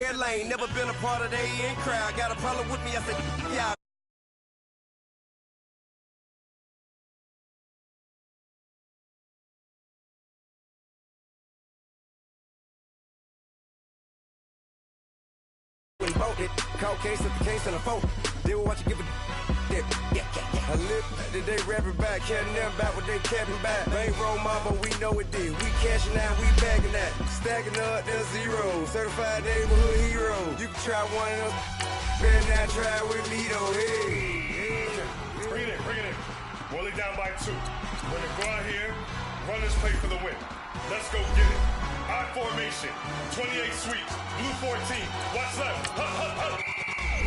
Lane, never been a part of the in crowd. Got a problem with me? I said, yeah. When boat it, cold case at the case and a phone. They will watch you give a yeah. I live today rapping back, carrying them back what they capping back. Bankroll mama, we know it did. We cashing out, we bagging that. Stacking up, there's zero. Certified neighborhood hero. You can try one of them. Better not try with me though. Hey. Bring it in. Roll it down by 2. We're gonna go out here, run this play for the win. Let's go get it. I formation, 28 sweeps, blue 14. Watch left.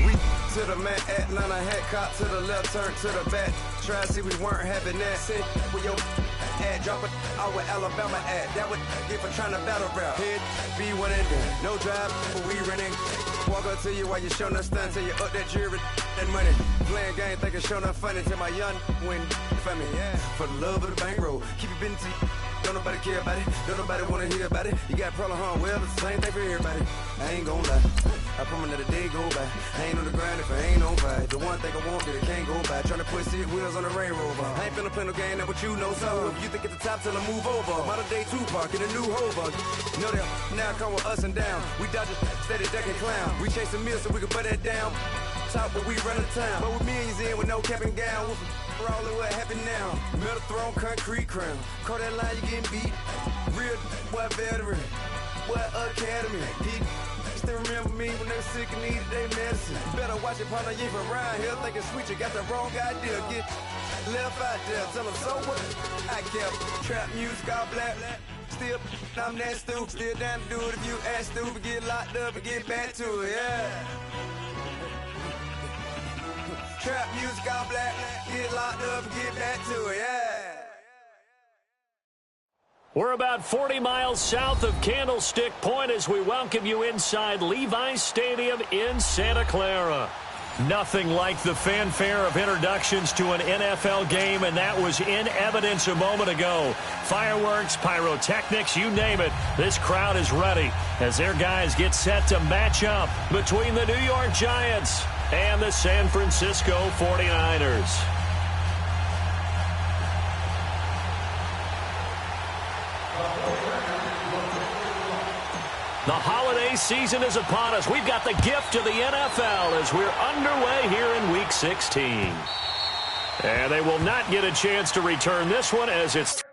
We to the man, Atlanta hat cop to the left, turn to the back. Try to see we weren't having that. Sit with your ad, drop it out with Alabama ad. That would get for trying to battle rap. Head, be one and done. No drive, but we running. Walk up to you while you show no stun till you up that jury and money. Playing game, thinking show no funny till my young win for me. Yeah. For the love of the bankroll, keep it busy. Don't nobody care about it, don't nobody wanna hear about it. You got problem, huh? Well, it's the same thing for everybody. I ain't gon' lie, I promise that a day go by. I ain't on the grind if I ain't on fire. The one thing I want that it can't go by. Tryna put 6 wheels on the Range Rover. I ain't finna play no game, that what you know. So if you think at the top till I move over. Modern day Tupac in a new Hova. Know that now come with us and down. We dodge it, steady ducking clown. We chase a meal so we can put that down. Top, but we run the town. But with millions in with no cap and gown. We're all in what happened now. Metal throne, concrete crown. Call that line, you getting beat. Real boy veteran, boy academy. He still remember me when they were sick and needed their medicine. Better watch it, partner, you ain't from around here thinking sweet. You got the wrong idea. Get left out there. Tell them so what? I kept trap music all black. Still, I'm that stupid. Still down to do it if you ask stupid. Get locked up and get back to it, yeah. Trap music all black, get locked up and get back to it, yeah. We're about 40 miles south of Candlestick Point as we welcome you inside Levi's Stadium in Santa Clara. Nothing like the fanfare of introductions to an NFL game, and that was in evidence a moment ago. Fireworks, pyrotechnics, you name it. This crowd is ready as their guys get set to match up between the New York Giants and the San Francisco 49ers. The holiday season is upon us. We've got the gift of the NFL as we're underway here in Week 16. And they will not get a chance to return this one as it's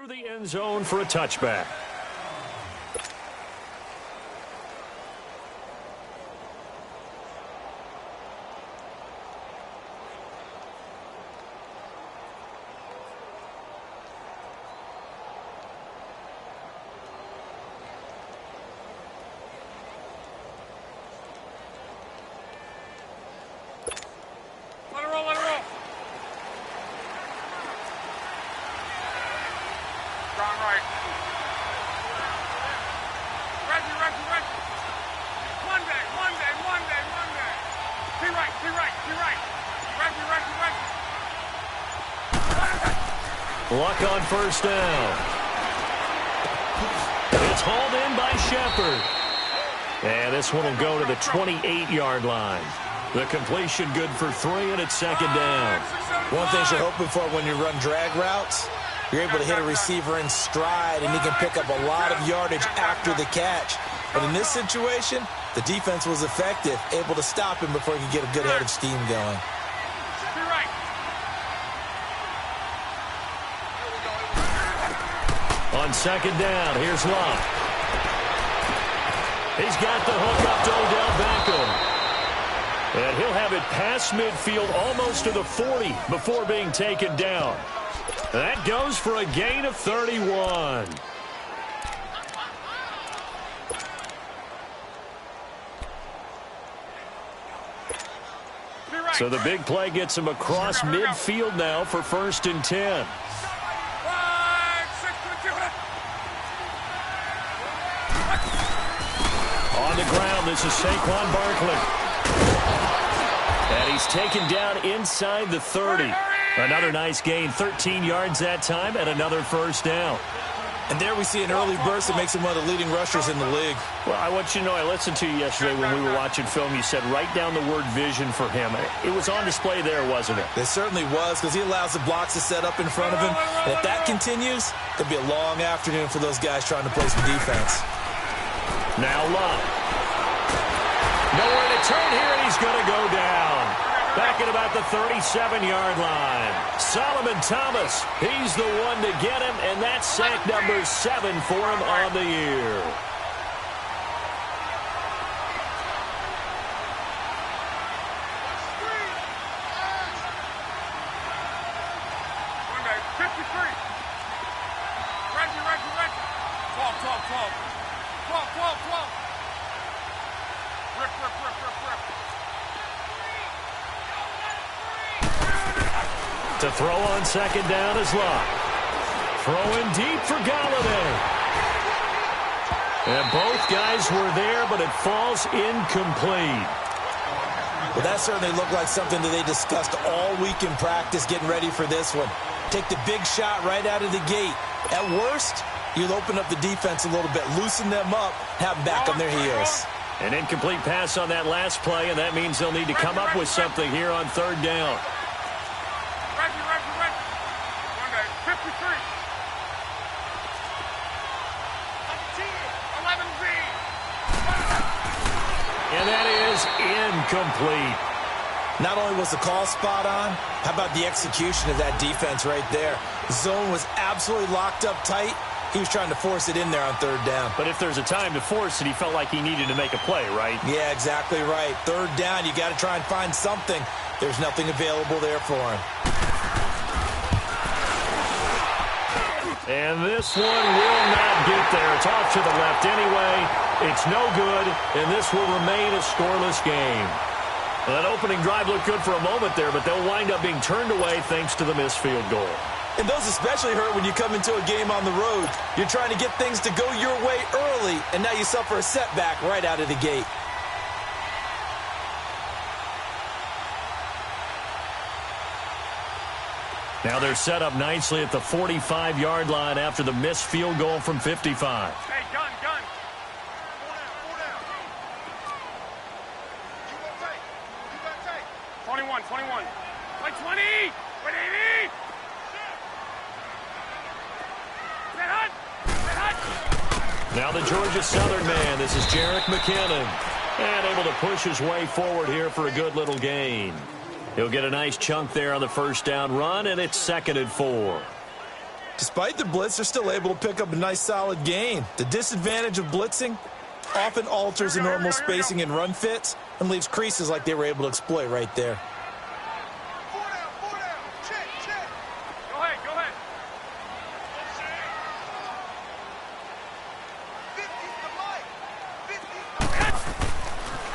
Through the end zone for a touchback. Luck on first down. It's hauled in by Shepard. And this one will go to the 28-yard line. The completion good for 3, and it's second down. One thing you're hoping for when you run drag routes, you're able to hit a receiver in stride, and he can pick up a lot of yardage after the catch. But in this situation, the defense was effective, able to stop him before he could get a good head of steam going. On second down, here's Locke. He's got the hook up to Odell Beckham. And he'll have it past midfield almost to the 40 before being taken down. That goes for a gain of 31. So the big play gets him across midfield now for 1st and 10. On the ground, this is Saquon Barkley. And he's taken down inside the 30. Another nice gain, 13 yards that time, and another first down. And there we see an early burst that makes him one of the leading rushers in the league. Well, I want you to know, I listened to you yesterday when we were watching film. You said write down the word vision for him. It was on display there, wasn't it? It certainly was, because he allows the blocks to set up in front of him. And if that continues, it'll be a long afternoon for those guys trying to play some defense. Now Love. Nowhere to turn here, and he's going to go down. Back at about the 37-yard line. Solomon Thomas, he's the one to get him, and that's sack number 7 for him on the year. To throw on second down is Locke. Throwing deep for Golladay. And both guys were there, but it falls incomplete. Well, that certainly looked like something that they discussed all week in practice, getting ready for this one. Take the big shot right out of the gate. At worst, you'll open up the defense a little bit, loosen them up, have them back on their heels. An incomplete pass on that last play, and that means they'll need to come up with something here on third down. And that is incomplete. Not only was the call spot on, how about the execution of that defense right there? The zone was absolutely locked up tight. He was trying to force it in there on third down. But if there's a time to force it, he felt like he needed to make a play, right? Yeah, exactly right. Third down, you got to try and find something. There's nothing available there for him. And this one will not get there. It's off to the left anyway. It's no good, and this will remain a scoreless game. Well, that opening drive looked good for a moment there, but they'll wind up being turned away thanks to the missed field goal. And those especially hurt when you come into a game on the road. You're trying to get things to go your way early, and now you suffer a setback right out of the gate. Now they're set up nicely at the 45-yard line after the missed field goal from 55. Hey, gun. 21. Play 20. Wait, 80. Now the Georgia Southern man. This is Jerick McKinnon. And able to push his way forward here for a good little gain. He'll get a nice chunk there on the first down run, and it's 2nd and 4. Despite the blitz, they're still able to pick up a nice solid gain. The disadvantage of blitzing often alters the normal spacing and run fits and leaves creases like they were able to exploit right there.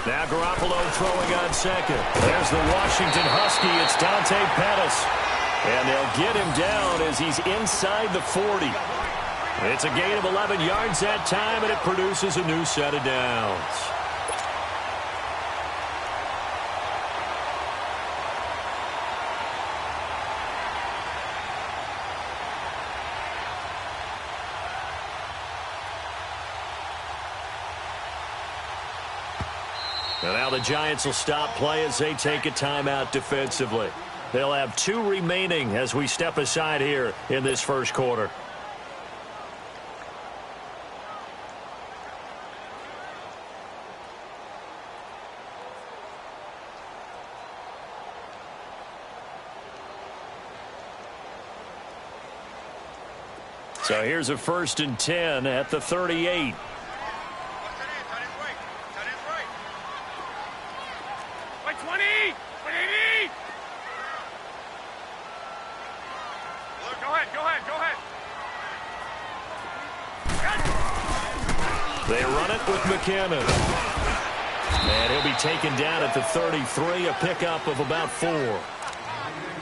Now Garoppolo throwing on second. There's the Washington Husky. It's Dante Pettis. And they'll get him down as he's inside the 40. It's a gain of 11 yards that time, and it produces a new set of downs. And now the Giants will stop play as they take a timeout defensively. They'll have 2 remaining as we step aside here in this first quarter. So here's a 1st and 10 at the 38. They run it with McKinnon. And he'll be taken down at the 33, a pickup of about 4.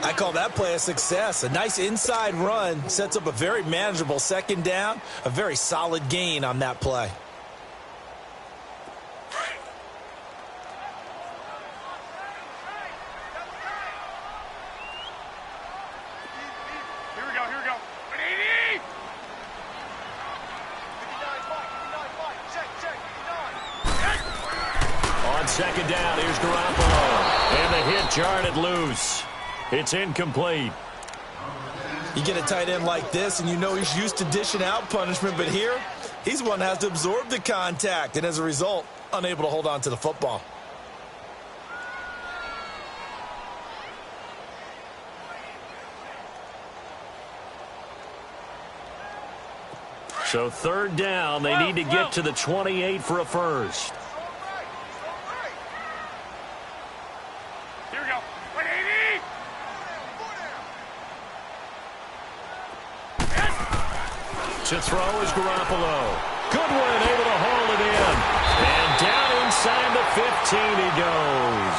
I call that play a success. A nice inside run sets up a very manageable 2nd down, a very solid gain on that play. On 2nd down, here's Garoppolo. And the hit jarred it loose. It's incomplete. You get a tight end like this, and you know he's used to dishing out punishment, but here, he's one that has to absorb the contact, and as a result, unable to hold on to the football. So 3rd down, they need to get to the 28 for a first. Here we go. 180. To throw is Garoppolo. Goodwin able to hold it in. And down inside the 15 he goes.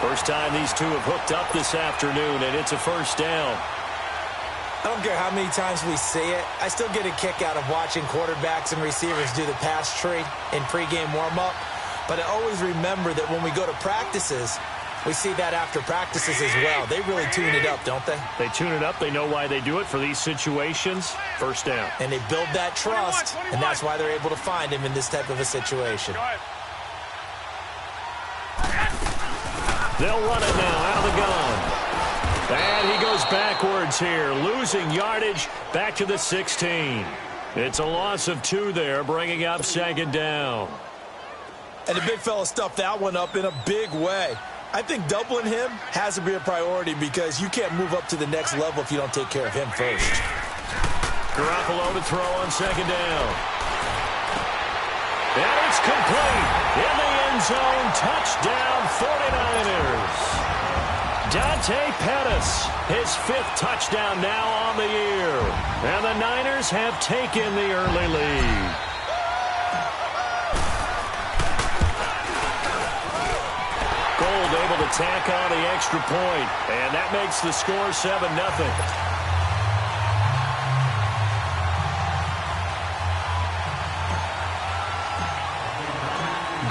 First time these two have hooked up this afternoon, and it's a 1st down. I don't care how many times we see it. I still get a kick out of watching quarterbacks and receivers do the pass tree in pregame warm-up. But I always remember that when we go to practices, we see that after practices as well. They really tune it up, don't they? They tune it up. They know why they do it for these situations. 1st down. And they build that trust, 21. and that's why they're able to find him in this type of a situation. They'll run it now out of the gun. And he goes backwards here, losing yardage back to the 16. It's a loss of 2 there, bringing up 2nd down. And the big fella stuffed that one up in a big way. I think doubling him has to be a priority because you can't move up to the next level if you don't take care of him first. Garoppolo to throw on 2nd down. And it's complete. In the end zone, touchdown 49ers. Dante Pettis, his 5th touchdown now on the year. And the Niners have taken the early lead. Gold able to tack on the extra point, and that makes the score 7-0.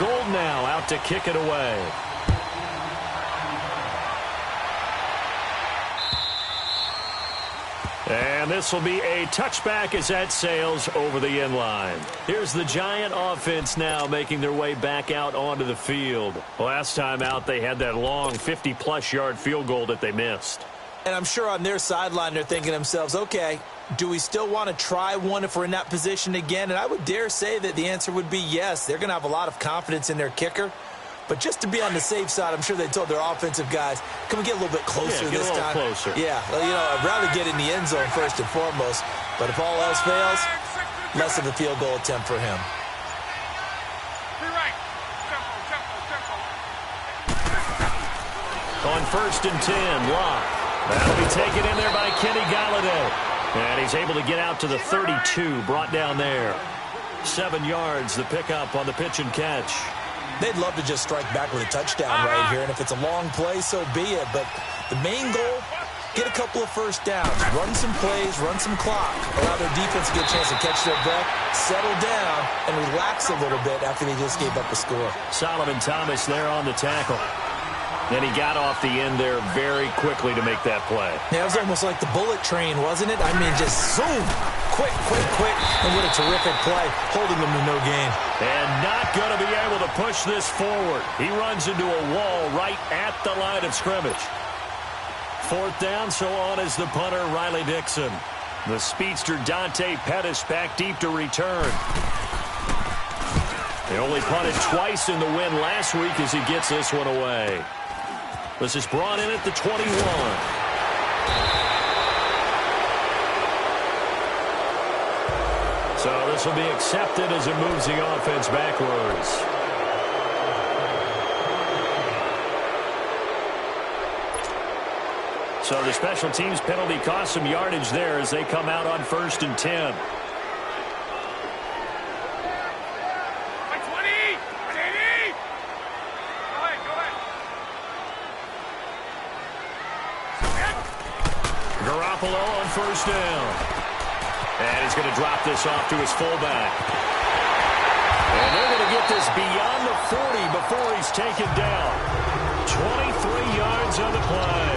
Gold now out to kick it away. And this will be a touchback as that sails over the end line. Here's the Giant offense now making their way back out onto the field. Last time out, they had that long 50-plus yard field goal that they missed. And I'm sure on their sideline they're thinking to themselves, okay, do we still want to try one if we're in that position again? And I would dare say that the answer would be yes. They're going to have a lot of confidence in their kicker. But just to be on the safe side, I'm sure they told their offensive guys, can we get a little bit closer this time? Closer. Yeah, well, I'd rather get in the end zone first and foremost. But if all else fails, less of a field goal attempt for him. On 1st and 10, Locke. That'll be taken in there by Kenny Golladay. And he's able to get out to the 32, brought down there. 7 yards, the pickup on the pitch and catch. They'd love to just strike back with a touchdown right here. And if it's a long play, so be it. But the main goal, get a couple of first downs. Run some plays, run some clock. Allow their defense to get a chance to catch their breath, settle down, and relax a little bit after they just gave up a score. Solomon Thomas there on the tackle. Then he got off the end there very quickly to make that play. Yeah, it was almost like the bullet train, wasn't it? I mean, just zoom. Quick. And what a terrific play, holding them to no gain. And not going to be able to push this forward. He runs into a wall right at the line of scrimmage. 4th down, so on is the punter, Riley Dixon. The speedster, Dante Pettis, back deep to return. They only punted twice in the win last week as he gets this one away. This is brought in at the 21. So this will be accepted as it moves the offense backwards. So the special teams penalty cost some yardage there as they come out on 1st and 10. Garoppolo on 1st down. And he's going to drop this off to his fullback. And they're going to get this beyond the 40 before he's taken down. 23 yards on the play.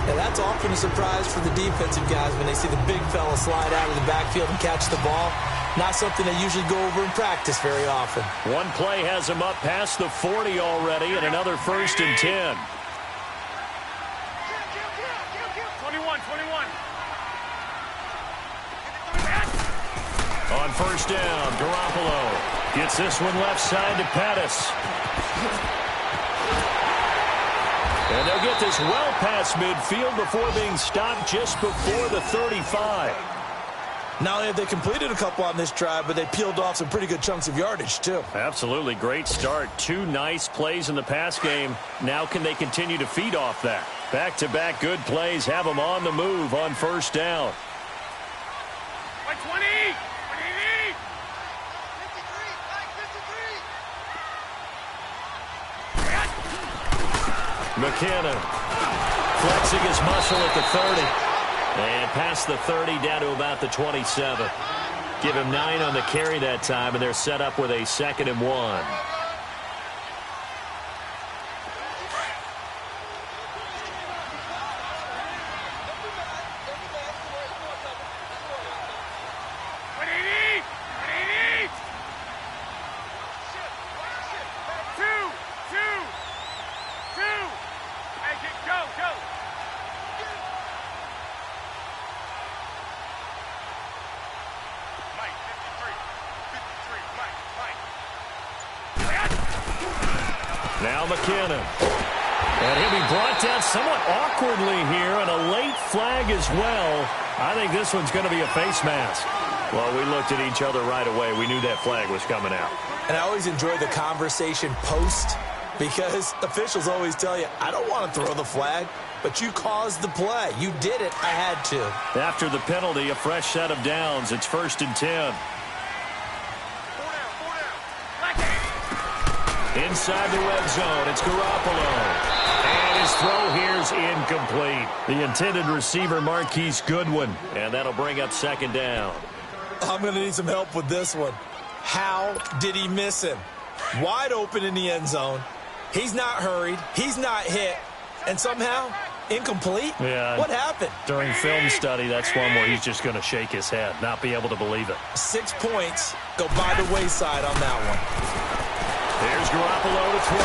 And that's often a surprise for the defensive guys when they see the big fella slide out of the backfield and catch the ball. Not something they usually go over in practice very often. One play has him up past the 40 already, and another 1st and 10. 21. On 1st down, Garoppolo gets this one left side to Pettis. And they'll get this well past midfield before being stopped just before the 35. Not only have they completed a couple on this drive, but they peeled off some pretty good chunks of yardage, too. Absolutely. Great start. 2 nice plays in the pass game. Now can they continue to feed off that? Back-to-back good plays have them on the move on 1st down. 20! McKinnon flexing his muscle at the 30. And past the 30 down to about the 27. Give him 9 on the carry that time, and they're set up with a 2nd and 1. Now McKinnon. And he'll be brought down somewhat awkwardly here, and a late flag as well. I think this one's going to be a face mask. Well, we looked at each other right away. We knew that flag was coming out. And I always enjoy the conversation post, because officials always tell you, I don't want to throw the flag, but you caused the play. You did it. I had to. After the penalty, a fresh set of downs. It's 1st and 10. Inside the red zone, it's Garoppolo. And his throw here's incomplete. The intended receiver, Marquise Goodwin. And that'll bring up 2nd down. I'm going to need some help with this one. How did he miss him? Wide open in the end zone. He's not hurried. He's not hit. And somehow, incomplete? Yeah. What happened? During film study, that's one where he's just going to shake his head, not be able to believe it. 6 points go by the wayside on that one. Here's Garoppolo to throw.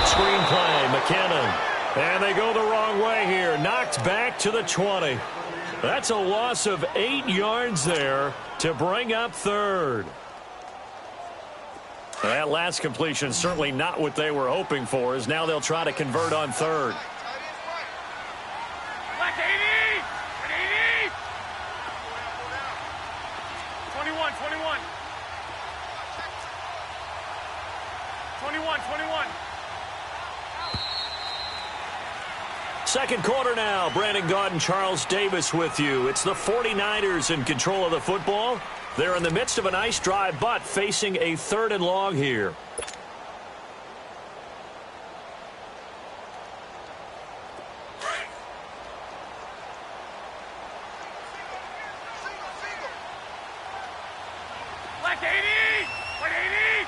Screen play, McKinnon. And they go the wrong way here. Knocked back to the 20. That's a loss of 8 yards there to bring up 3rd. That last completion certainly not what they were hoping for, as now they'll try to convert on third. Black 80! 80! 21, 21. 21, 21. Second quarter now. Brandon Gaudin, Charles Davis with you. It's the 49ers in control of the football. They're in the midst of a nice drive, but facing a 3rd and long here. Black 80! 180!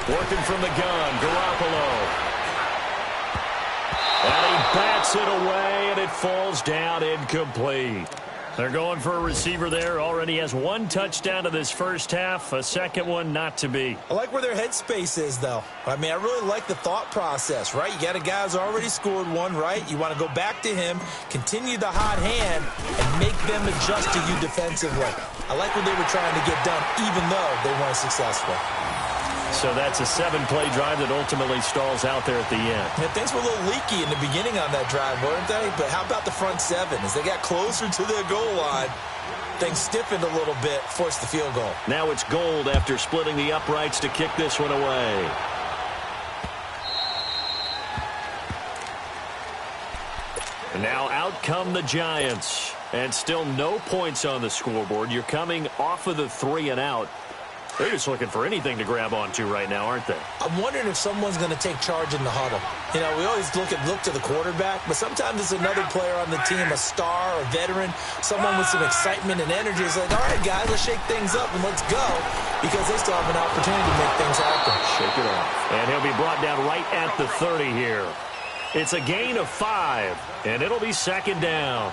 Working from the gun, Garoppolo. And he bats it away, and it falls down incomplete. They're going for a receiver there. Already has 1 touchdown to this first half. A second one not to be. I like where their headspace is, though. I mean, I really like the thought process, right? You got a guy who's already scored 1, right? You want to go back to him, continue the hot hand, and make them adjust to you defensively. I like what they were trying to get done, even though they weren't successful. So that's a 7-play drive that ultimately stalls out there at the end. Yeah, things were a little leaky in the beginning on that drive, weren't they? But how about the front 7? As they got closer to their goal line, things stiffened a little bit, forced the field goal. Now it's Gold after splitting the uprights to kick this one away. And now out come the Giants. And still no points on the scoreboard. You're coming off of the 3 and out. They're just looking for anything to grab onto right now, aren't they? I'm wondering if someone's going to take charge in the huddle. You know, we always look to the quarterback, but sometimes it's another player on the team, a star, a veteran, someone with some excitement and energy. It's like, all right, guys, let's shake things up and let's go, because they still have an opportunity to make things happen. Shake it off. And he'll be brought down right at the 30 here. It's a gain of 5, and it'll be 2nd down.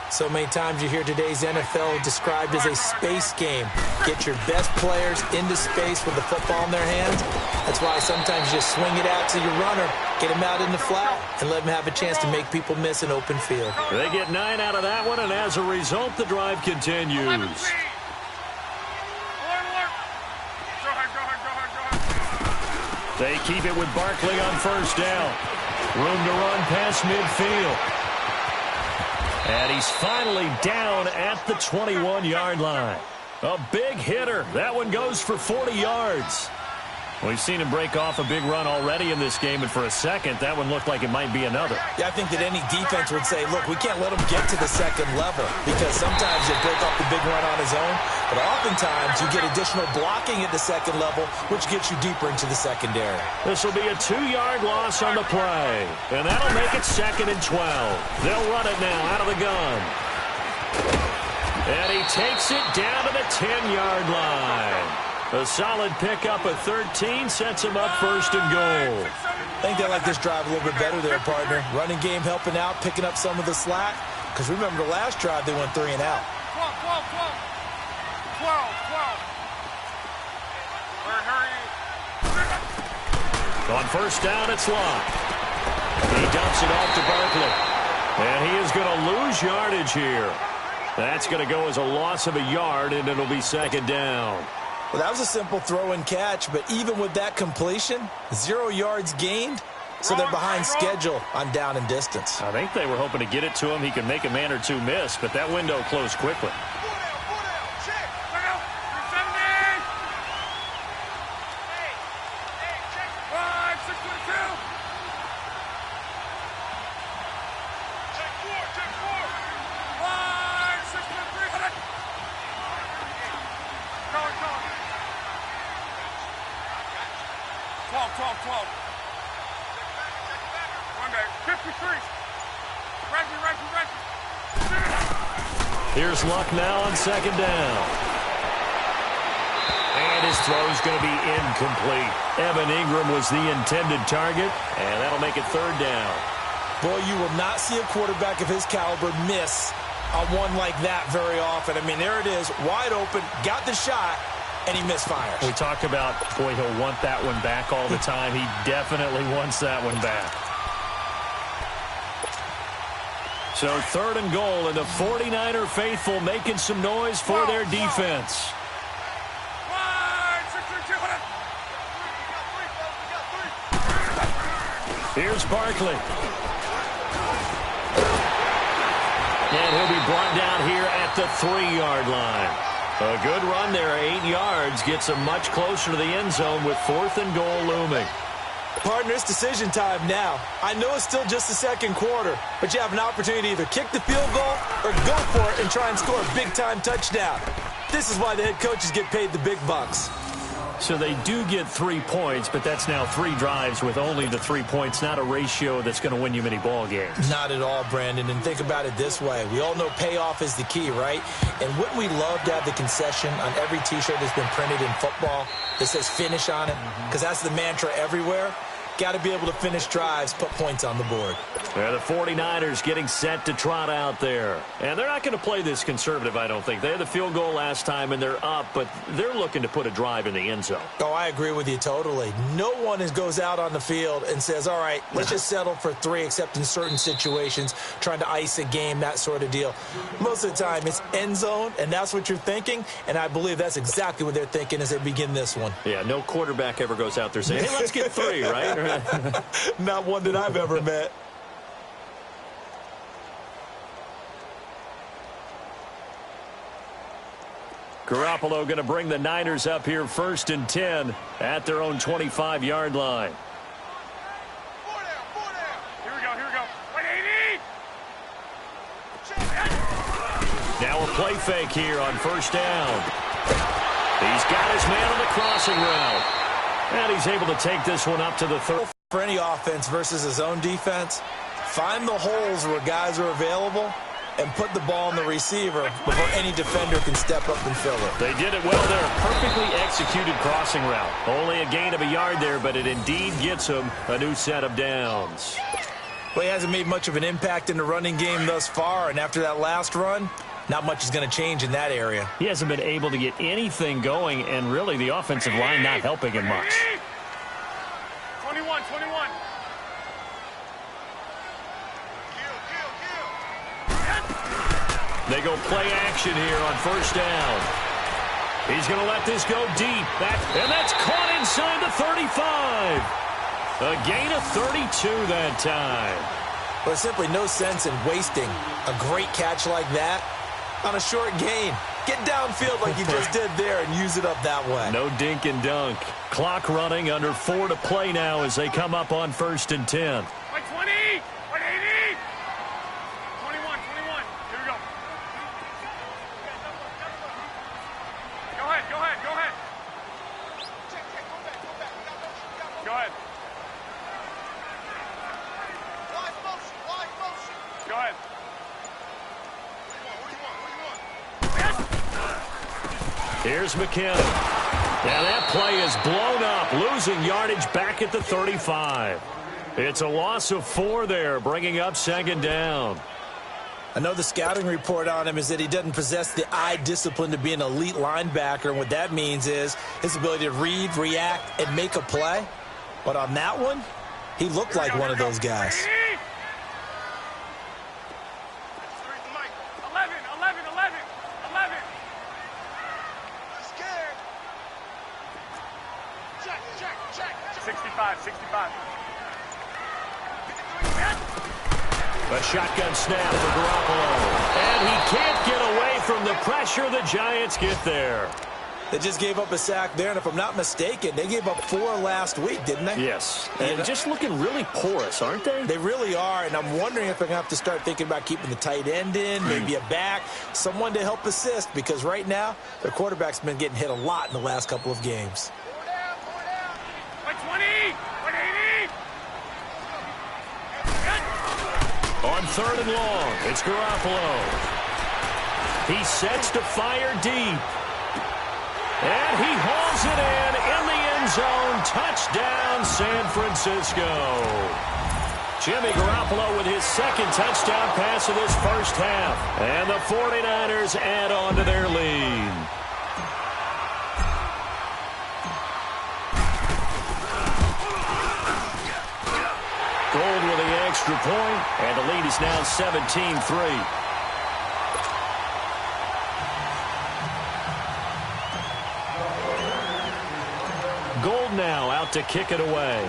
So many times you hear today's NFL described as a space game. Get your best players into space with the football in their hands. That's why sometimes you just swing it out to your runner, get him out in the flat, and let him have a chance to make people miss an open field. They get 9 out of that one, and as a result, the drive continues. They keep it with Barkley on 1st down. Room to run past midfield. And he's finally down at the 21-yard line. A big hitter. That one goes for 40 yards. We've seen him break off a big run already in this game, and for a second, that one looked like it might be another. Yeah, I think that any defense would say, look, we can't let him get to the 2nd level, because sometimes he'll break off the big run on his own, but oftentimes you get additional blocking at the 2nd level, which gets you deeper into the secondary. This will be a 2-yard loss on the play, and that'll make it 2nd and 12. They'll run it now out of the gun. And he takes it down to the 10-yard line. A solid pickup of 13 sets him up 1st and goal. I think they like this drive a little bit better there, partner. Running game helping out, picking up some of the slack. Because remember the last drive, they went 3 and out. 12. On 1st down, it's Locke. He dumps it off to Barkley. And he is going to lose yardage here. That's going to go as a loss of a yard, and it'll be 2nd down. Well, that was a simple throw and catch, but even with that completion, 0 yards gained, so they're behind schedule on down and distance. I think they were hoping to get it to him. He could make a man or two miss, but that window closed quickly. Here's Luck now on 2nd down. And his throw's going to be incomplete. Evan Ingram was the intended target, and that'll make it 3rd down. Boy, you will not see a quarterback of his caliber miss on one like that very often. I mean, there it is, wide open, got the shot, and he misfires. We talk about, boy, he'll want that one back all the time. He definitely wants that one back. So 3rd and goal, and the 49er faithful making some noise for their defense. Here's Barkley. And he'll be brought down here at the 3-yard line. A good run there, 8 yards, gets him much closer to the end zone with 4th and goal looming. Partner, it's decision time now. I know it's still just the second quarter, but you have an opportunity to either kick the field goal or go for it and try and score a big-time touchdown. This is why the head coaches get paid the big bucks. So they do get 3 points, but that's now 3 drives with only the 3 points, not a ratio that's going to win you many ball games. Not at all, Brandon, and think about it this way. We all know payoff is the key, right? And wouldn't we love to have the concession on every T-shirt that's been printed in football that says finish on it? Because that's the mantra everywhere. Got to be able to finish drives, put points on the board. Yeah, the 49ers getting set to trot out there. And they're not going to play this conservative, I don't think. They had the field goal last time, and they're up, but they're looking to put a drive in the end zone. Oh, I agree with you totally. No one goes out on the field and says, all right, let's just settle for 3, except in certain situations, trying to ice a game, that sort of deal. Most of the time, it's end zone, and that's what you're thinking, and I believe that's exactly what they're thinking as they begin this one. Yeah, no quarterback ever goes out there saying, hey, let's get 3, right? Not one that I've ever met. Garoppolo going to bring the Niners up here 1st and 10 at their own 25-yard line. Here we go. Wait, 80! Now a play fake here on 1st down. He's got his man on the crossing route. And he's able to take this one up to the 3rd. For any offense versus his own defense, find the holes where guys are available and put the ball on the receiver before any defender can step up and fill it. They did it well there. Perfectly executed crossing route. Only a gain of a yard there, but it indeed gets him a new set of downs. Well, he hasn't made much of an impact in the running game thus far, and after that last run, not much is going to change in that area. He hasn't been able to get anything going, and really the offensive line not helping him much. 21. They go play action here on 1st down. He's going to let this go deep. And that's caught inside the 35. A gain of 32 that time. Well, there's simply no sense in wasting a great catch like that on a short gain. Get downfield like you just did there and use it up that way. No dink and dunk. Clock running, under 4 to play now as they come up on 1st and 10. Wait, 20! Wait, 80! 21. Here we go. Go ahead. Go ahead. Go ahead. Here's McKinnon. Now that play is blown up, losing yardage back at the 35. It's a loss of 4 there, bringing up 2nd down. I know the scouting report on him is that he doesn't possess the eye discipline to be an elite linebacker, and what that means is his ability to read, react, and make a play. But on that one, he looked like one of those guys. 65. A shotgun snap for Garoppolo. And he can't get away from the pressure the Giants get there. They just gave up a sack there, and if I'm not mistaken, they gave up 4 last week, didn't they? Yes. And just looking really porous, aren't they? They really are, and I'm wondering if they're going to have to start thinking about keeping the tight end in, maybe a back, someone to help assist, because right now, their quarterback's been getting hit a lot in the last couple of games. 20! 180! On 3rd and long, it's Garoppolo. He sets to fire deep. And he hauls it in the end zone. Touchdown, San Francisco. Jimmy Garoppolo with his 2nd touchdown pass of this first half. And the 49ers add on to their lead. Gold with the extra point, and the lead is now 17-3. Gold now out to kick it away.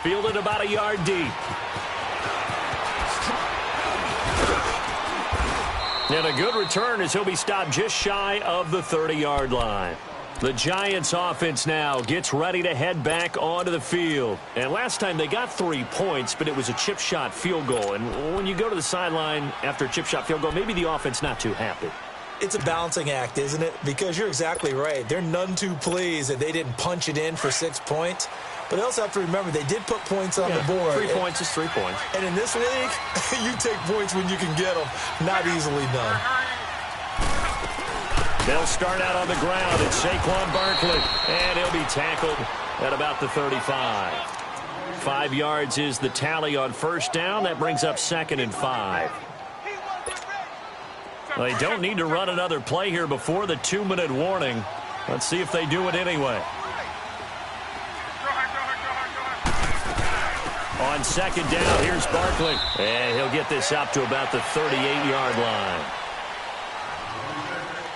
Fielded about a yard deep. And a good return as he'll be stopped just shy of the 30-yard line. The Giants offense now gets ready to head back onto the field. And last time they got 3 points, but it was a chip shot field goal. And when you go to the sideline after a chip shot field goal, maybe the offense not too happy. It's a balancing act, isn't it? Because you're exactly right. They're none too pleased that they didn't punch it in for 6 points. But they also have to remember they did put points on the board. 3 points is 3 points. And in this league, you take points when you can get them. Not easily done. They'll start out on the ground. It's Saquon Barkley. And he'll be tackled at about the 35. 5 yards is the tally on first down. That brings up 2nd and 5. Well, they don't need to run another play here before the 2-minute warning. Let's see if they do it anyway. On 2nd down, here's Barkley. And he'll get this up to about the 38-yard line.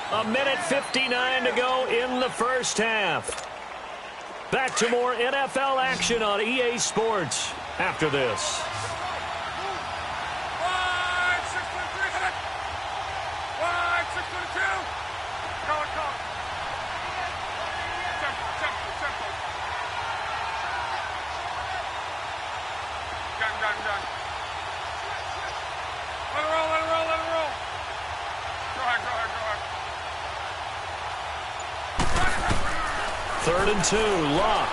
1:59 to go in the first half. Back to more NFL action on EA Sports after this. Third and 2, Luck.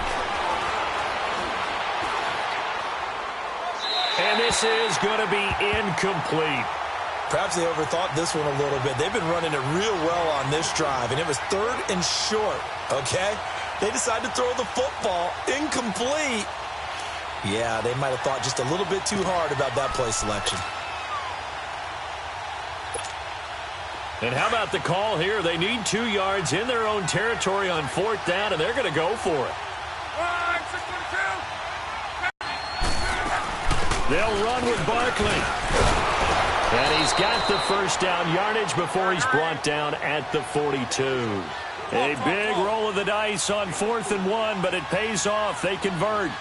And this is going to be incomplete. Perhaps they overthought this one a little bit. They've been running it real well on this drive, and it was 3rd and short, okay? They decided to throw the football incomplete. Yeah, they might have thought just a little bit too hard about that play selection. And how about the call here? They need 2 yards in their own territory on 4th down, and they're going to go for it. They'll run with Barkley. And he's got the first down yardage before he's brought down at the 42. A big roll of the dice on 4th and 1, but it pays off. They convert.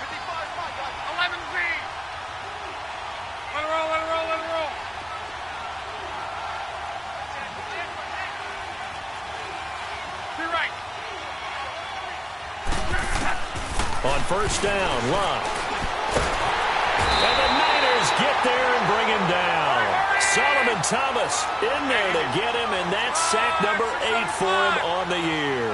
On first down, Luck. And the Niners get there and bring him down. Solomon Thomas in there to get him, and that's sack number 8 for him on the year.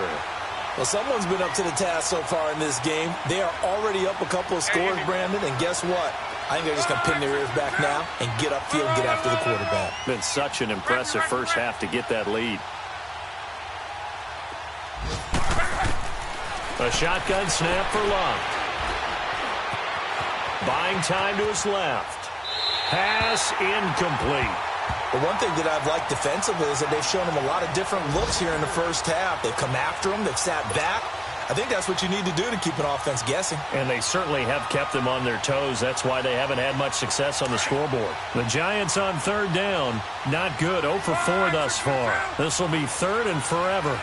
Well, someone's been up to the task so far in this game. They are already up a couple of scores, Brandon, and guess what? I think they're just going to pin their ears back now and get upfield and get after the quarterback. Been such an impressive first half to get that lead. A shotgun snap for Luck. Buying time to his left. Pass incomplete. The one thing that I've liked defensively is that they've shown him a lot of different looks here in the first half. They've come after him. They've sat back. I think that's what you need to do to keep an offense guessing. And they certainly have kept them on their toes. That's why they haven't had much success on the scoreboard. The Giants on 3rd down. Not good. 0 for 4 thus far. This will be 3rd and forever.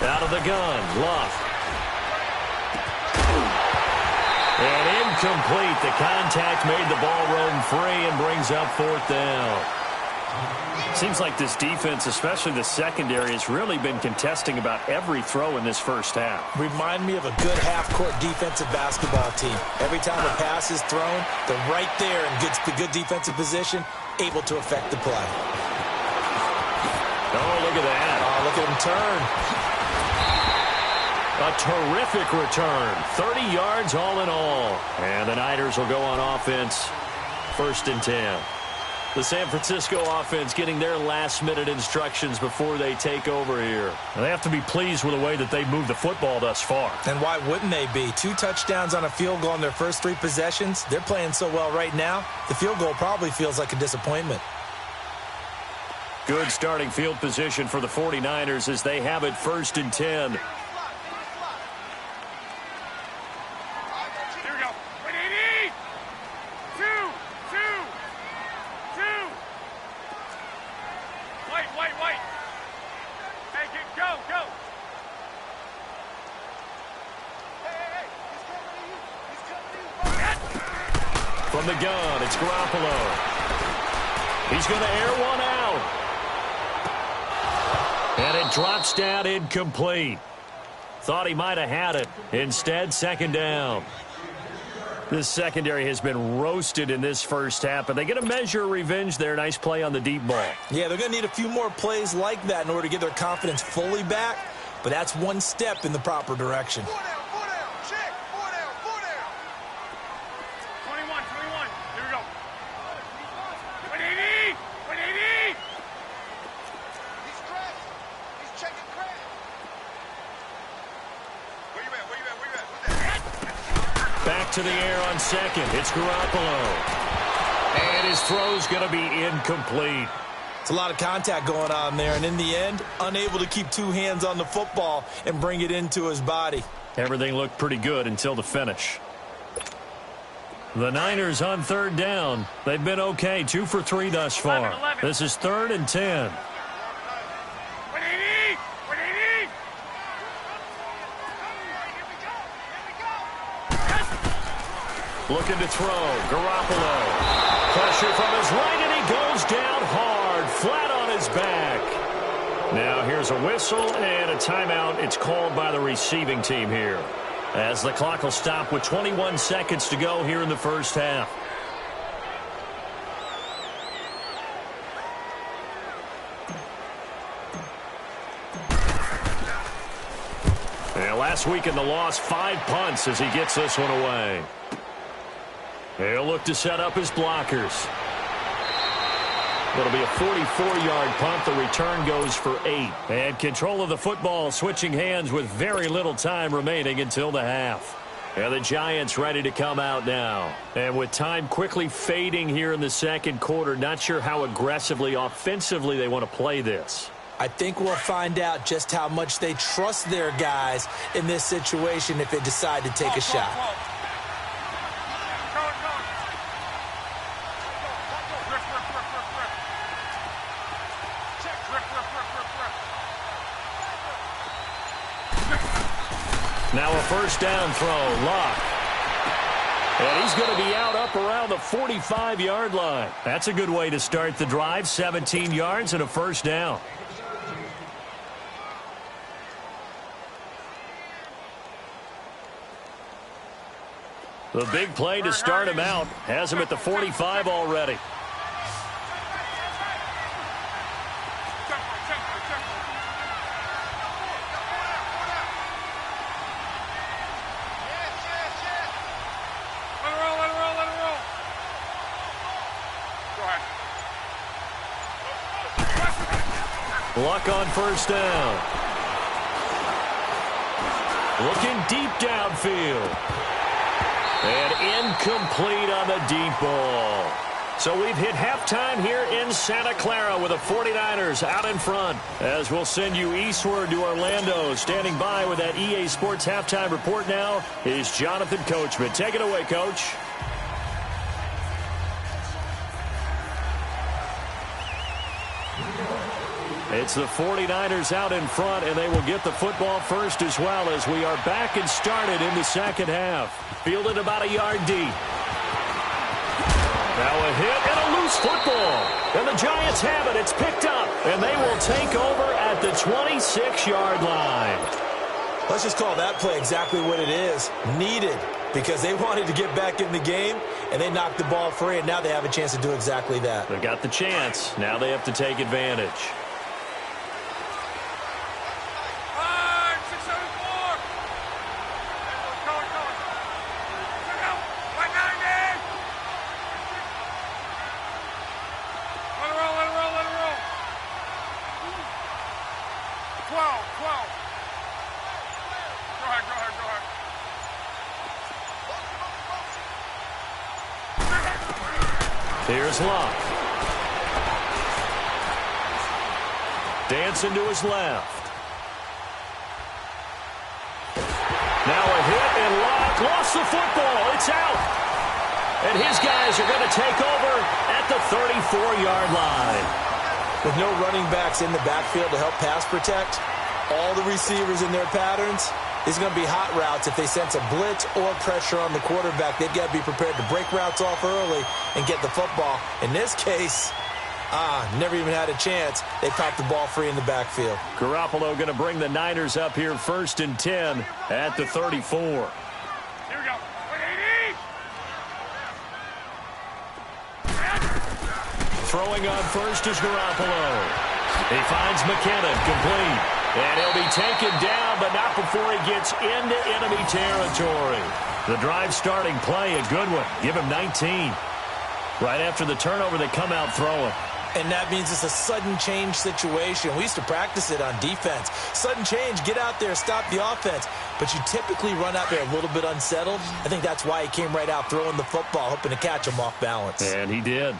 Out of the gun, Luck. And incomplete. The contact made the ball roam free and brings up 4th down. Seems like this defense, especially the secondary, has really been contesting about every throw in this first half. Remind me of a good half-court defensive basketball team. Every time a pass is thrown, they're right there in good defensive position, able to affect the play. Oh, look at that. Oh, look at him turn. A terrific return. 30 yards all in all. And the Niners will go on offense. 1st and 10. The San Francisco offense getting their last-minute instructions before they take over here. They have to be pleased with the way that they moved the football thus far. And why wouldn't they be? 2 touchdowns on a field goal in their first 3 possessions. They're playing so well right now, the field goal probably feels like a disappointment. Good starting field position for the 49ers as they have it 1st and 10. From the gun, it's Garoppolo. He's going to air one out. And it drops down incomplete. Thought he might have had it. Instead, 2nd down. This secondary has been roasted in this first half, but they get a measure of revenge there. Nice play on the deep ball. Yeah, they're going to need a few more plays like that in order to get their confidence fully back, but that's one step in the proper direction. Back to the air on 2nd. It's Garoppolo. And his throw's going to be incomplete. It's a lot of contact going on there, and in the end, unable to keep 2 hands on the football and bring it into his body. Everything looked pretty good until the finish. The Niners on 3rd down. They've been okay, 2 for 3 thus far. 11. This is 3rd and 10. Looking to throw. Garoppolo. Pressure from his right, and he goes down hard, flat on his back. Now here's a whistle and a timeout. It's called by the receiving team here, as the clock will stop with 21 seconds to go here in the first half. And last week in the loss, 5 punts as he gets this one away. He'll look to set up his blockers. It'll be a 44-yard punt. The return goes for 8. And control of the football switching hands with very little time remaining until the half. And the Giants ready to come out now. And with time quickly fading here in the second quarter, not sure how aggressively, offensively they want to play this. I think we'll find out just how much they trust their guys in this situation if they decide to take a shot. Now a first down throw, Locke. And he's going to be out up around the 45-yard line. That's a good way to start the drive, 17 yards and a first down. The big play to start him out has him at the 45 already. Luck on first down. Looking deep downfield. And incomplete on the deep ball. So we've hit halftime here in Santa Clara with the 49ers out in front. As we'll send you eastward to Orlando. Standing by with that EA Sports halftime report now is Jonathan Coachman. Take it away, Coach. It's the 49ers out in front, and they will get the football first as well as we are back and started in the second half. Fielded about a yard deep. Now a hit and a loose football. And the Giants have it. It's picked up, and they will take over at the 26-yard line. Let's just call that play exactly what it is. Needed, because they wanted to get back in the game, and they knocked the ball free, and now they have a chance to do exactly that. They got the chance. Now they have to take advantage. Here's Love. Dancing to his left. Now a hit, and Locke lost the football. It's out. And his guys are going to take over at the 34-yard line. With no running backs in the backfield to help pass protect, all the receivers in their patterns, these are going to be hot routes. If they sense a blitz or pressure on the quarterback, they've got to be prepared to break routes off early and get the football. In this case, never even had a chance. They popped the ball free in the backfield. Garoppolo going to bring the Niners up here 1st and 10 at the 34. Here we go. 180. Throwing on first is Garoppolo. He finds McKinnon, complete. And he'll be taken down, but not before he gets into enemy territory. The drive starting play, a good one. Give him 19. Right after the turnover, they come out throwing. And that means it's a sudden change situation. We used to practice it on defense. Sudden change, get out there, stop the offense. But you typically run out there a little bit unsettled. I think that's why he came right out throwing the football, hoping to catch him off balance. And he did.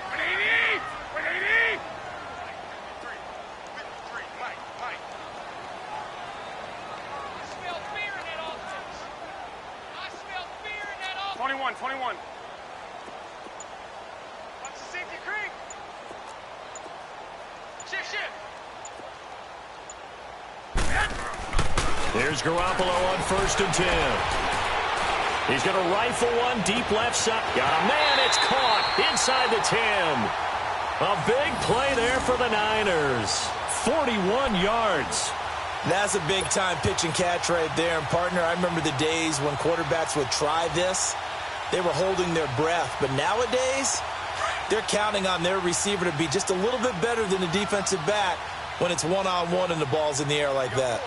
180. 180. 21. 21. What's the safety creek? Shift. Here's Garoppolo on 1st and 10. He's going to rifle one deep left side. Got a man, it's caught inside the 10. A big play there for the Niners. 41 yards. That's a big-time pitch and catch right there. And, partner, I remember the days when quarterbacks would try this. They were holding their breath. But nowadays, they're counting on their receiver to be just a little bit better than the defensive back when it's one-on-one and the ball's in the air like that.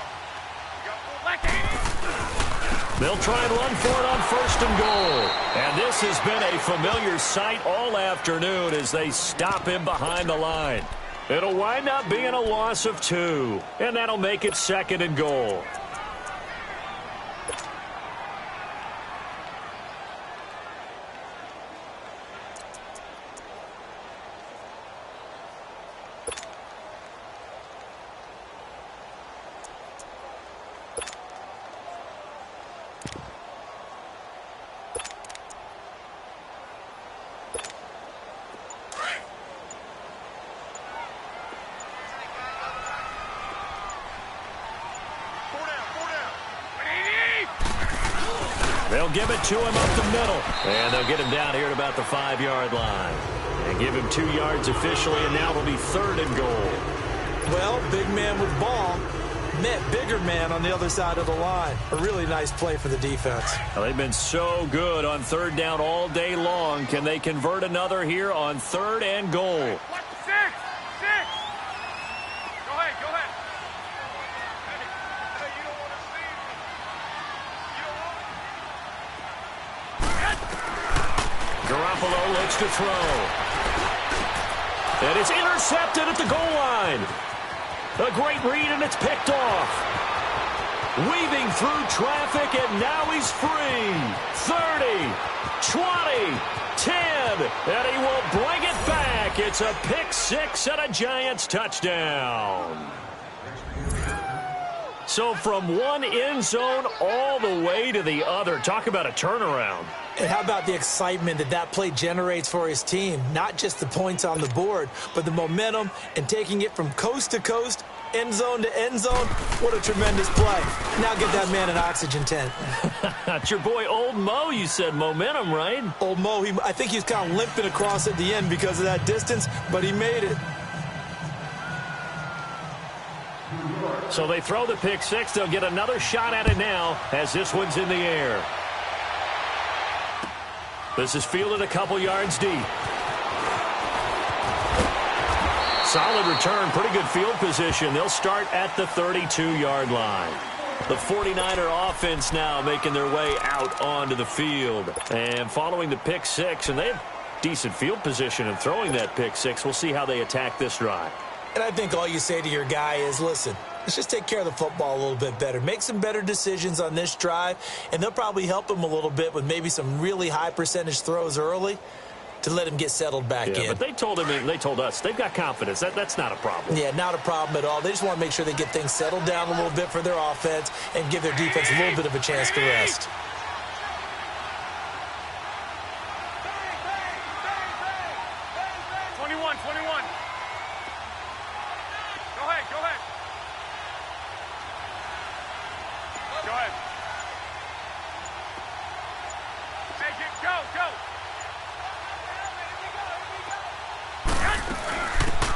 They'll try and run for it on 1st and goal. And this has been a familiar sight all afternoon as they stop him behind the line. It'll wind up being a loss of 2, and that'll make it 2nd and goal. They'll give it to him up the middle. And they'll get him down here at about the 5-yard line. And give him 2 yards officially, and now it'll be 3rd and goal. Well, big man with ball met bigger man on the other side of the line. A really nice play for the defense. Well, they've been so good on 3rd down all day long. Can they convert another here on 3rd and goal? 6. Go ahead. Hey, you don't want to see me. Garoppolo looks to throw. And it's intercepted at the goal line. A great read, and it's picked off. Weaving through traffic, and now he's free. 30, 20, 10, and he will bring it back. It's a pick 6 and a Giants touchdown. So from one end zone all the way to the other. Talk about a turnaround. And how about the excitement that play generates for his team? Not just the points on the board, but the momentum and taking it from coast to coast, end zone to end zone. What a tremendous play. Now get that man an oxygen tent. It's your boy Old Mo, you said. Momentum, right? Old Mo, I think he was kind of limping across at the end because of that distance, but he made it. So they throw the pick 6. They'll get another shot at it now as this one's in the air. This is fielded a couple yards deep. Solid return, pretty good field position. They'll start at the 32-yard line. The 49er offense now making their way out onto the field. And following the pick 6, and they have decent field position in throwing that pick 6. We'll see how they attack this drive. And I think all you say to your guy is, listen, let's just take care of the football a little bit better. Make some better decisions on this drive, and they'll probably help him a little bit with maybe some really high percentage throws early to let him get settled back in. But they told us they've got confidence. That's not a problem. Yeah, not a problem at all. They just want to make sure they get things settled down a little bit for their offense and give their defense a little bit of a chance to rest.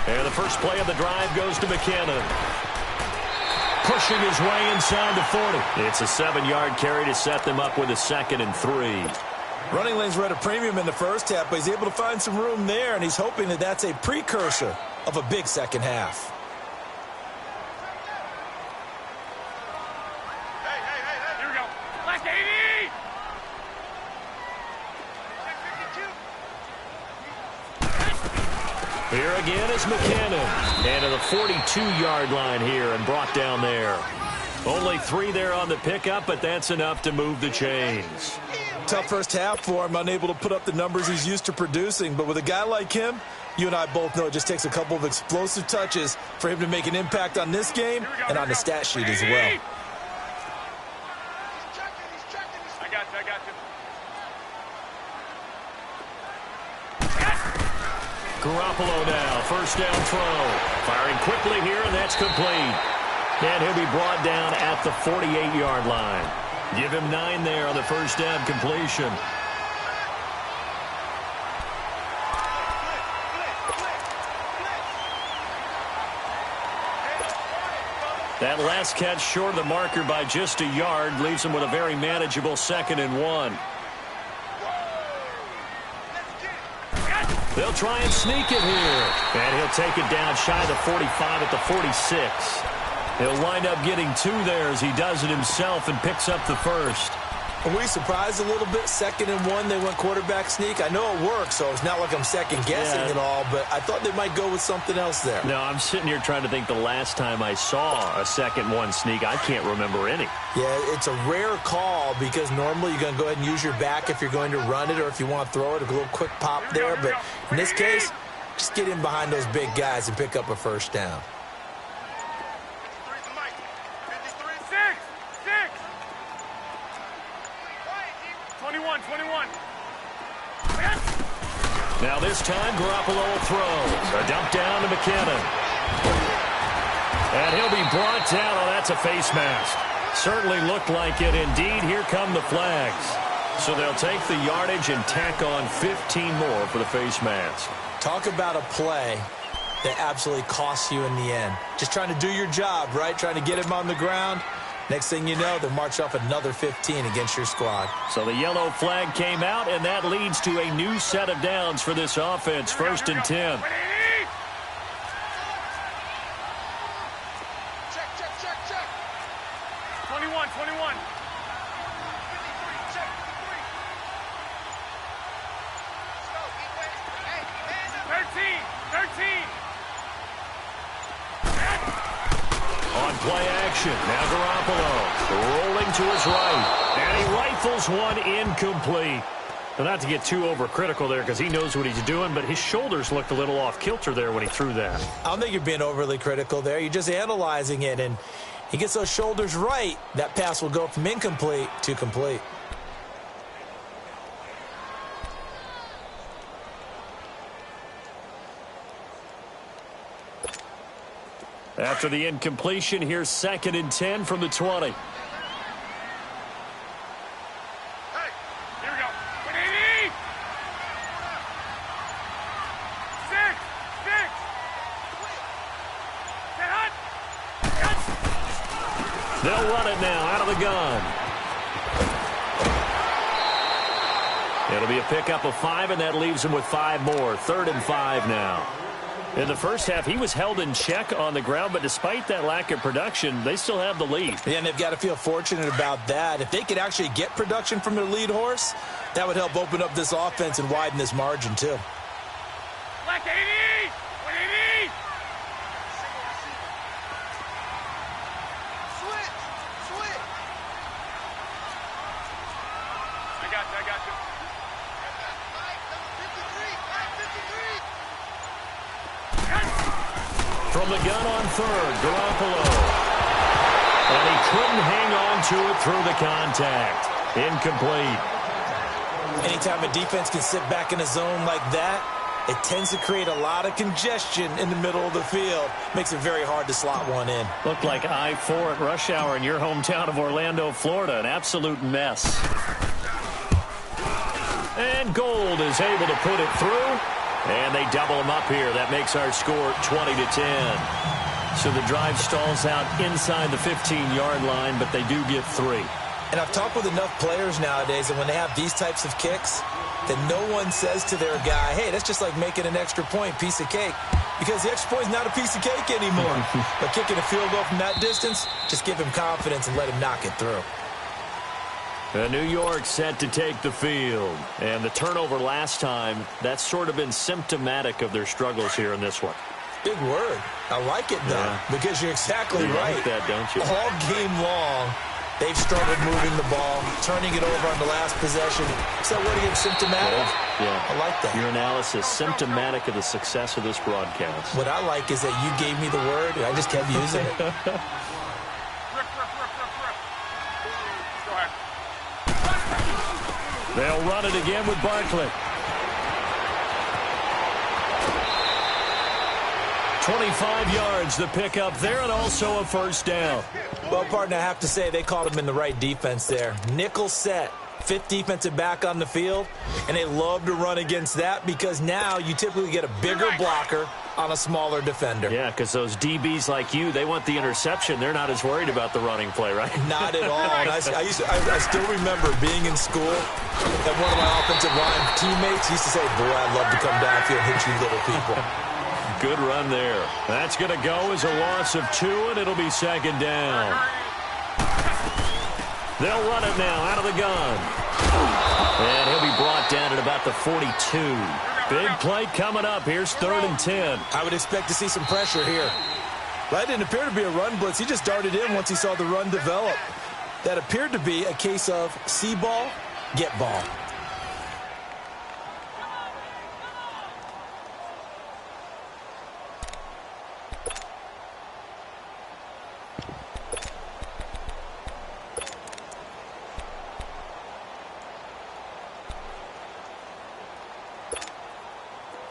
And the first play of the drive goes to McKinnon. Pushing his way inside the 40. It's a 7-yard carry to set them up with a 2nd and 3. Running lanes were at a premium in the first half, but he's able to find some room there, and he's hoping that that's a precursor of a big second half. Here we go. Last 80! Here again is McKinnon. And to the 42-yard line here and brought down there. Only 3 there on the pickup, but that's enough to move the chains. Tough first half for him, unable to put up the numbers he's used to producing. But with a guy like him, you and I both know it just takes a couple of explosive touches for him to make an impact on this game and on the stat sheet as well. I got you. Garoppolo now, first down throw. Firing quickly here, and that's complete. And he'll be brought down at the 48-yard line. Give him 9 there on the first down completion. That last catch short of the marker by just a yard leaves him with a very manageable 2nd and 1. They'll try and sneak it here. And he'll take it down shy of the 45 at the 46. He'll wind up getting 2 there as he does it himself and picks up the first. Are we surprised a little bit? 2nd and 1, they went quarterback sneak. I know it works, so it's not like I'm second-guessing it all, but I thought they might go with something else there. No, I'm sitting here trying to think the last time I saw a 2nd 1 sneak. I can't remember any. Yeah, it's a rare call because normally you're going to go ahead and use your back if you're going to run it or if you want to throw it, a little quick pop there. But in this case, just get in behind those big guys and pick up a first down. 21. Now this time, Garoppolo will throw. A dump down to McKinnon. And he'll be brought down. Oh, that's a face mask. Certainly looked like it. Indeed, here come the flags. So they'll take the yardage and tack on 15 more for the face mask. Talk about a play that absolutely costs you in the end. Just trying to do your job, right? Trying to get him on the ground. Next thing you know, they'll march off another 15 against your squad. So the yellow flag came out, and that leads to a new set of downs for this offense. 1st and 10. Check. 21. 13. On play action, now Garoppolo rolling to his right, and he rifles one incomplete. Well, not to get too overcritical there because he knows what he's doing, but his shoulders looked a little off kilter there when he threw that. I don't think you're being overly critical there. You're just analyzing it, and he gets those shoulders right. That pass will go from incomplete to complete. After the incompletion, here's 2nd and 10 from the 20. Hey, here we go. 180. 6. They'll run it now out of the gun. It'll be a pickup of 5, and that leaves them with 5 more. 3rd and 5 now. In the first half, he was held in check on the ground, but despite that lack of production, they still have the lead. Yeah, and they've got to feel fortunate about that. If they could actually get production from their lead horse, that would help open up this offense and widen this margin, too. Left 80. 180. from the gun on third, Garoppolo. And he couldn't hang on to it through the contact. Incomplete. Anytime a defense can sit back in a zone like that, it tends to create a lot of congestion in the middle of the field. Makes it very hard to slot one in. Looked like I-4 at rush hour in your hometown of Orlando, Florida. An absolute mess. And Gold is able to put it through. And they double him up here. That makes our score 20-10. So the drive stalls out inside the 15-yard line, but they do get 3. And I've talked with enough players nowadays that when they have these types of kicks, that no one says to their guy, hey, that's just like making an extra point, piece of cake. Because the extra point is not a piece of cake anymore. But kicking a field goal from that distance, just give him confidence and let him knock it through. New York set to take the field. And the turnover last time, that's sort of been symptomatic of their struggles here in this one. Big word. I like it, though, because you're exactly right. Like that, don't you? All game long, they've struggled moving the ball, turning it over on the last possession. Is that word again, symptomatic? Yeah. I like that. Your analysis, symptomatic of the success of this broadcast. What I like is that you gave me the word, and I just kept using it. Go ahead. They'll run it again with Barkley. 25 yards the pickup there, and also a first down. Well, partner, I have to say they caught him in the right defense there. Nickel set, 5th defensive back on the field, and they love to run against that because now you typically get a bigger blocker on a smaller defender. Yeah, because those DBs like you, they want the interception. They're not as worried about the running play, right? Not at all. And I still remember being in school, and one of my offensive line teammates used to say, boy, I'd love to come downfield and hit you little people. Good run there. That's going to go as a loss of 2, and it'll be second down. They'll run it now out of the gun. And he'll be brought down at about the 42. Big play coming up. Here's 3rd and 10. I would expect to see some pressure here. That didn't appear to be a run blitz. He just darted in once he saw the run develop. That appeared to be a case of see ball, get ball.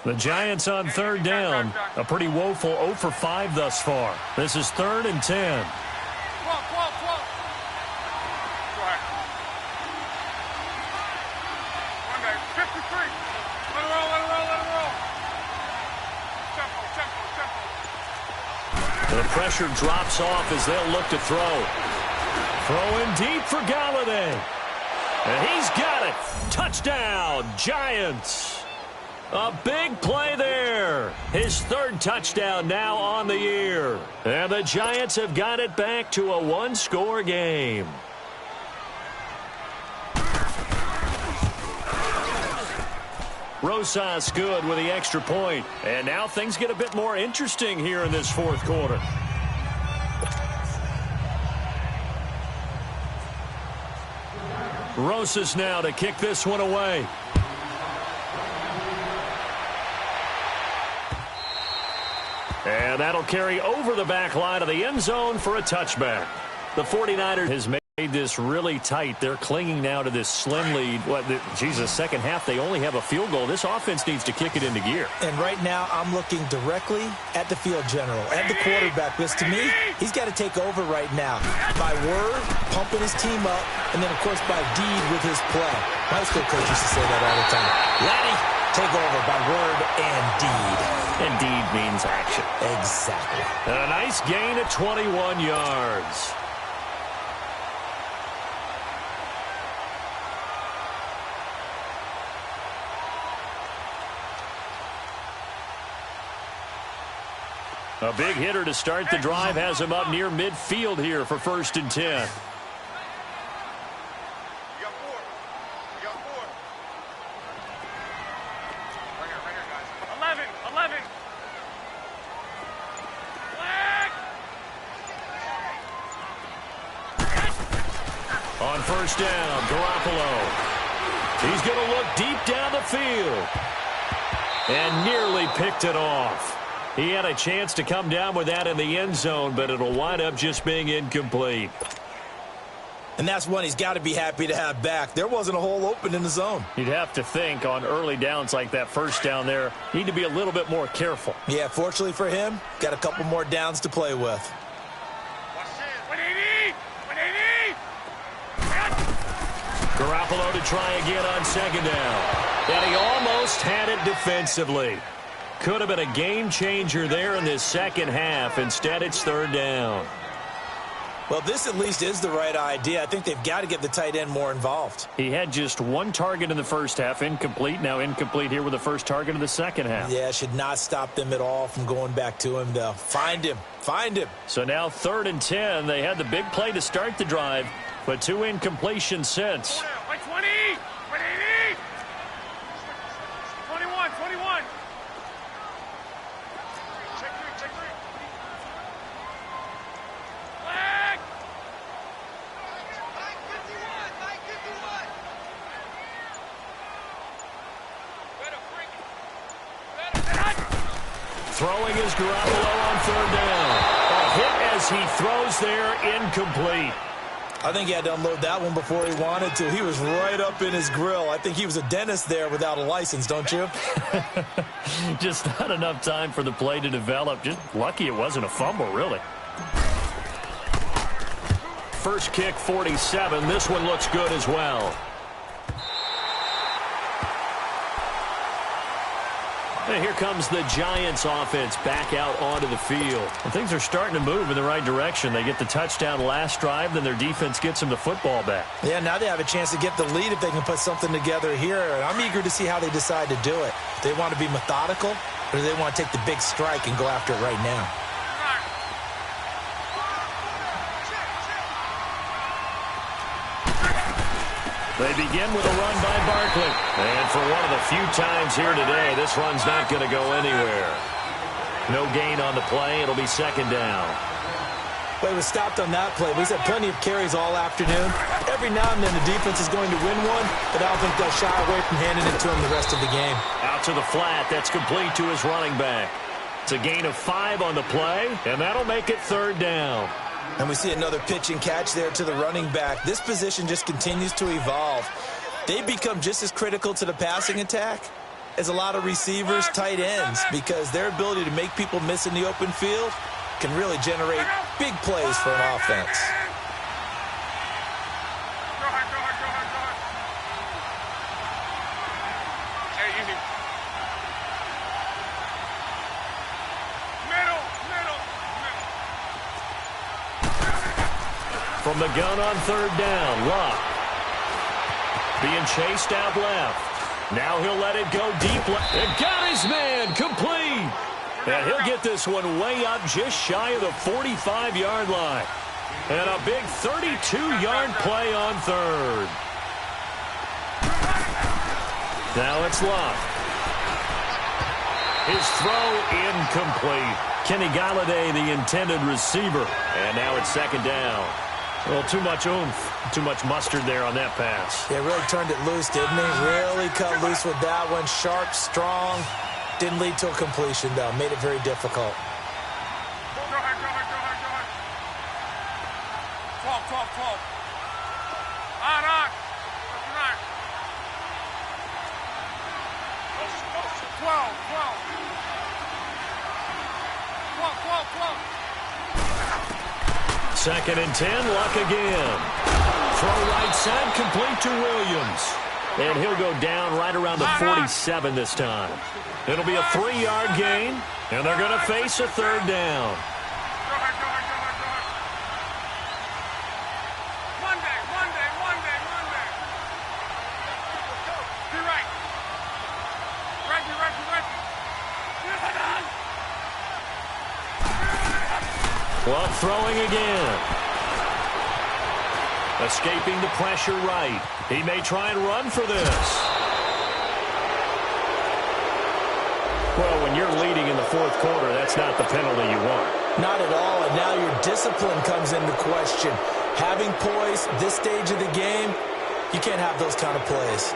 The Giants on 3rd down. A pretty woeful 0 for 5 thus far. This is 3rd and 10. 12. Go ahead. One day. 53. Let it roll. Tempo. The pressure drops off as they'll look to throw. Throwing deep for Galladay. And he's got it. Touchdown, Giants. A big play there. His 3rd touchdown now on the year. And the Giants have got it back to a 1-score game. Rosas good with the extra point. And now things get a bit more interesting here in this 4th quarter. Rosas now to kick this one away. And that'll carry over the back line of the end zone for a touchback. The 49ers has made this really tight. They're clinging now to this slim lead. Second half, they only have a field goal. This offense needs to kick it into gear. And right now, I'm looking directly at the field general, at the quarterback. Because to me, he's got to take over right now. By word, pumping his team up, and then, of course, by deed with his play. My high school coach used to say that all the time. Laddie, take over by word and deed. And deed means action. Exactly. A nice gain of 21 yards. A big hitter to start the drive has him up near midfield here for 1st and 10. You got 4. Right here, guys. 11. On 1st down, Garoppolo. He's going to look deep down the field. And nearly picked it off. He had a chance to come down with that in the end zone, but it'll wind up just being incomplete. And that's one he's got to be happy to have back. There wasn't a hole open in the zone. You'd have to think on early downs like that first down there, need to be a little bit more careful. Yeah, fortunately for him, got a couple more downs to play with. 180! 180! Garoppolo to try again on second down. And he almost had it defensively. Could have been a game changer there in this second half. Instead, it's third down. Well, this at least is the right idea. I think they've got to get the tight end more involved. He had just one target in the first half, incomplete. Now incomplete here with the first target of the second half. Yeah, should not stop them at all from going back to him, though. Find him. Find him. So now 3rd and 10. They had the big play to start the drive, but 2 incompletions since. 120! 180! 21, 21. Check 3, check 3. Flag! 951, 951. Throwing is Garoppolo on 3rd down. A hit as he throws there, incomplete. I think he had to unload that one before he wanted to. He was right up in his grill. I think he was a dentist there without a license, don't you? Just not enough time for the play to develop. Just lucky it wasn't a fumble, really. First kick, 47. This one looks good as well. And here comes the Giants offense back out onto the field. And things are starting to move in the right direction. They get the touchdown last drive, then their defense gets them the football back. Yeah, now they have a chance to get the lead if they can put something together here. And I'm eager to see how they decide to do it. Do they want to be methodical, or do they want to take the big strike and go after it right now? They begin with a run by Barkley. And for one of the few times here today, this run's not going to go anywhere. No gain on the play. It'll be second down. Well, he was stopped on that play. He's had plenty of carries all afternoon. Every now and then the defense is going to win one, but I don't think they'll shy away from handing it to him the rest of the game. Out to the flat. That's complete to his running back. It's a gain of 5 on the play, and that'll make it third down. And we see another pitch and catch there to the running back. This position just continues to evolve. They become just as critical to the passing attack as a lot of receivers, tight ends, because their ability to make people miss in the open field can really generate big plays for an offense. From the gun on third down, Luck. Being chased out left. Now he'll let it go deep left. And got his man, complete. And he'll get this one way up just shy of the 45-yard line. And a big 32-yard play on third. Now it's Luck. His throw incomplete. Kenny Golladay, the intended receiver. And now it's second down. Well, too much oomph, too much mustard there on that pass. Yeah, really turned it loose, didn't he? Really cut loose with that one. Sharp, strong. Didn't lead to a completion, though. Made it very difficult. Go ahead. 12. On. 12. Second and 10, Luck again. Throw right side, complete to Williams. And he'll go down right around the 47 this time. It'll be a 3-yard gain, and they're going to face a third down. Go ahead. Monday. Be right. Reggie. Luck throwing again. Escaping the pressure right. He may try and run for this. Well, when you're leading in the fourth quarter, that's not the penalty you want. Not at all, and now your discipline comes into question. Having poise this stage of the game, you can't have those kind of plays.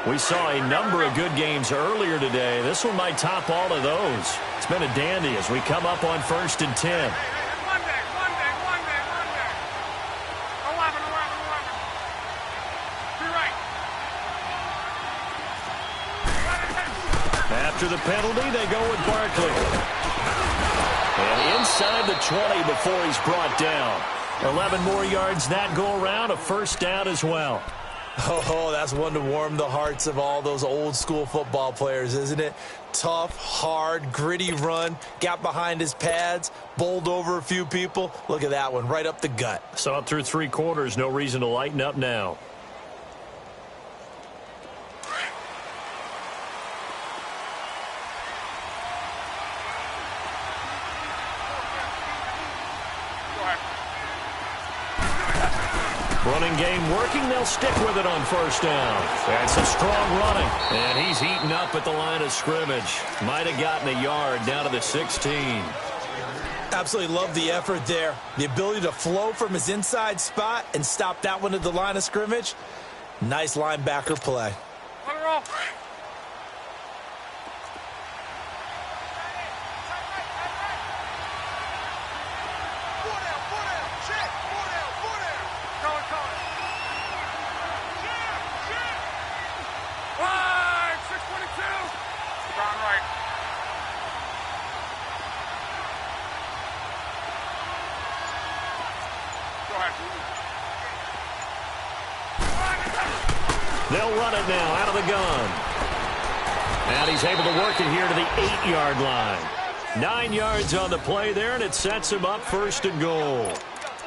We saw a number of good games earlier today. This one might top all of those. It's been a dandy as we come up on 1st and 10. One day. 11. Be right. After the penalty, they go with Barkley. And inside the 20 before he's brought down. 11 more yards that go around, a first down as well. Oh, that's one to warm the hearts of all those old school football players, isn't it? Tough, hard, gritty run, got behind his pads, bowled over a few people. Look at that one, right up the gut. So up through 3 quarters, no reason to lighten up now. Running game working. They'll stick with it on 1st down. That's a strong running. And he's eaten up at the line of scrimmage. Might have gotten a yard down to the 16. Absolutely love the effort there. The ability to flow from his inside spot and stop that one at the line of scrimmage. Nice linebacker play. Let it roll. They'll run it now out of the gun. And he's able to work it here to the 8-yard line. 9 yards on the play there, and it sets him up 1st and goal.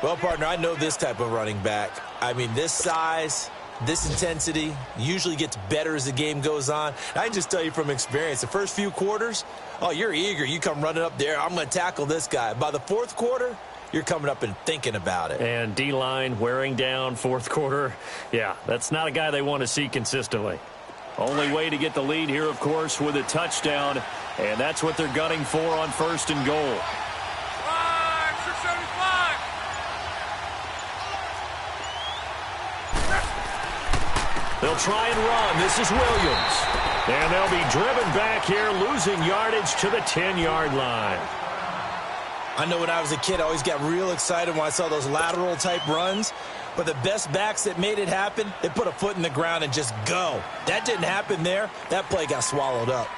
Well, partner, I know this type of running back. I mean, this size, this intensity usually gets better as the game goes on. I can just tell you from experience, the first few quarters, oh, you're eager. You come running up there, I'm going to tackle this guy. By the 4th quarter, you're coming up and thinking about it. And D-line wearing down 4th quarter. Yeah, that's not a guy they want to see consistently. Only way to get the lead here, of course, with a touchdown. And that's what they're gunning for on 1st and goal. 675. They'll try and run. This is Williams. And they'll be driven back here, losing yardage to the 10-yard line. I know when I was a kid, I always got real excited when I saw those lateral-type runs. But the best backs that made it happen, they put a foot in the ground and just go. That didn't happen there. That play got swallowed up.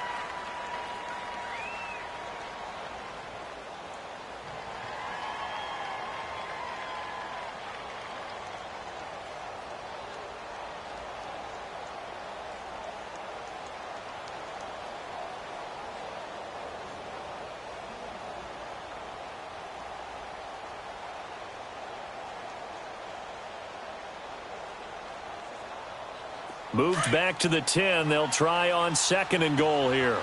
Moved back to the 10. They'll try on 2nd and goal here.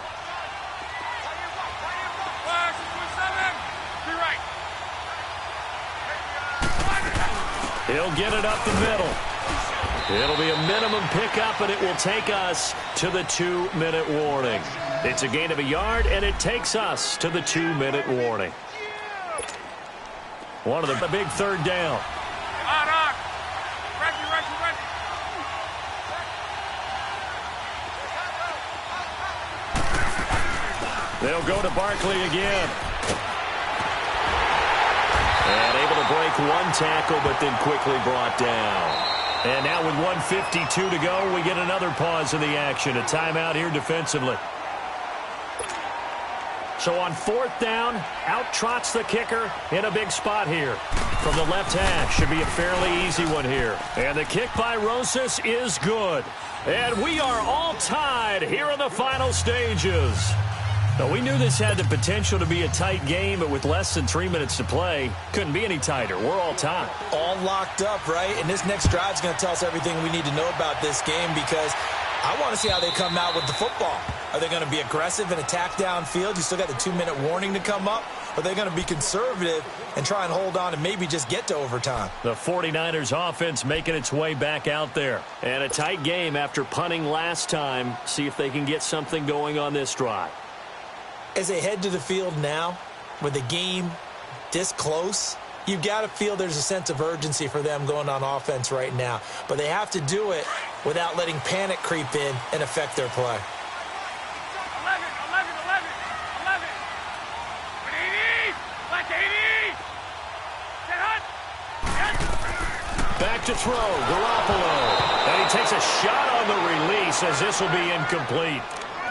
He'll get it up the middle. It'll be a minimum pickup, and it will take us to the 2-minute warning. It's a gain of a yard, and it takes us to the 2-minute warning. One of the big 3rd down. They'll go to Barkley again. And able to break one tackle, but then quickly brought down. And now with 1:52 to go, we get another pause in the action. A timeout here defensively. So on 4th down, out trots the kicker in a big spot here. From the left hash, should be a fairly easy one here. And the kick by Rosas is good. And we are all tied here in the final stages. Now, we knew this had the potential to be a tight game, but with less than 3 minutes to play, couldn't be any tighter. We're all tied. All locked up, right? And this next drive is going to tell us everything we need to know about this game because I want to see how they come out with the football. Are they going to be aggressive and attack downfield? You still got the 2-minute warning to come up. Or are they going to be conservative and try and hold on and maybe just get to overtime? The 49ers offense making its way back out there. And a tight game after punting last time. See if they can get something going on this drive. As they head to the field now, with the game this close, you've got to feel there's a sense of urgency for them going on offense right now. But they have to do it without letting panic creep in and affect their play. 11. 11. With 80. Like 80. Get hot. Yes. Back to throw, Garoppolo. And he takes a shot on the release as this will be incomplete.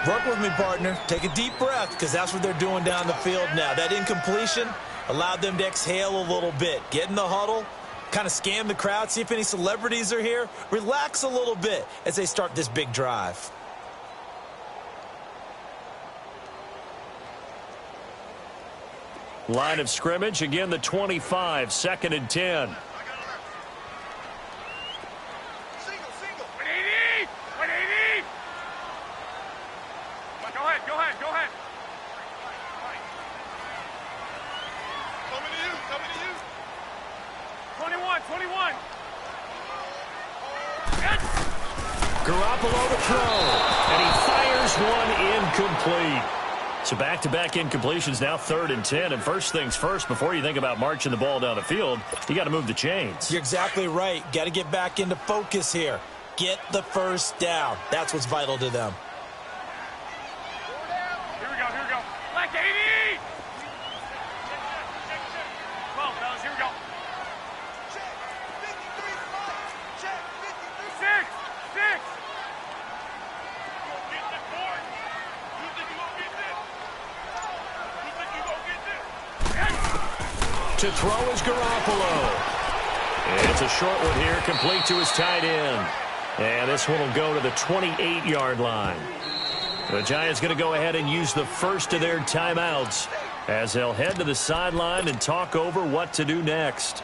Work with me, partner. Take a deep breath, because that's what they're doing down the field now. That incompletion allowed them to exhale a little bit. Get in the huddle, kind of scan the crowd, see if any celebrities are here. Relax a little bit as they start this big drive. Line of scrimmage, again the 25, 2nd and 10. Go ahead. Coming to you. 21. Yes. Garoppolo to throw, and he fires one incomplete. So back-to-back incompletions, now 3rd and 10. And first things first, before you think about marching the ball down the field, you got to move the chains. You're exactly right. Got to get back into focus here. Get the first down. That's what's vital to them. Here we go. Like 80. 12, fellas, here we go. Check. 53 spot. Check. 53. 6. You gonna get this board? You think you gonna get this? You think you gonna get this? Yes. To throw is Garoppolo. It's a short one here, complete to his tight end. And this one will go to the 28-yard line. The Giants going to go ahead and use the first of their timeouts as they'll head to the sideline and talk over what to do next.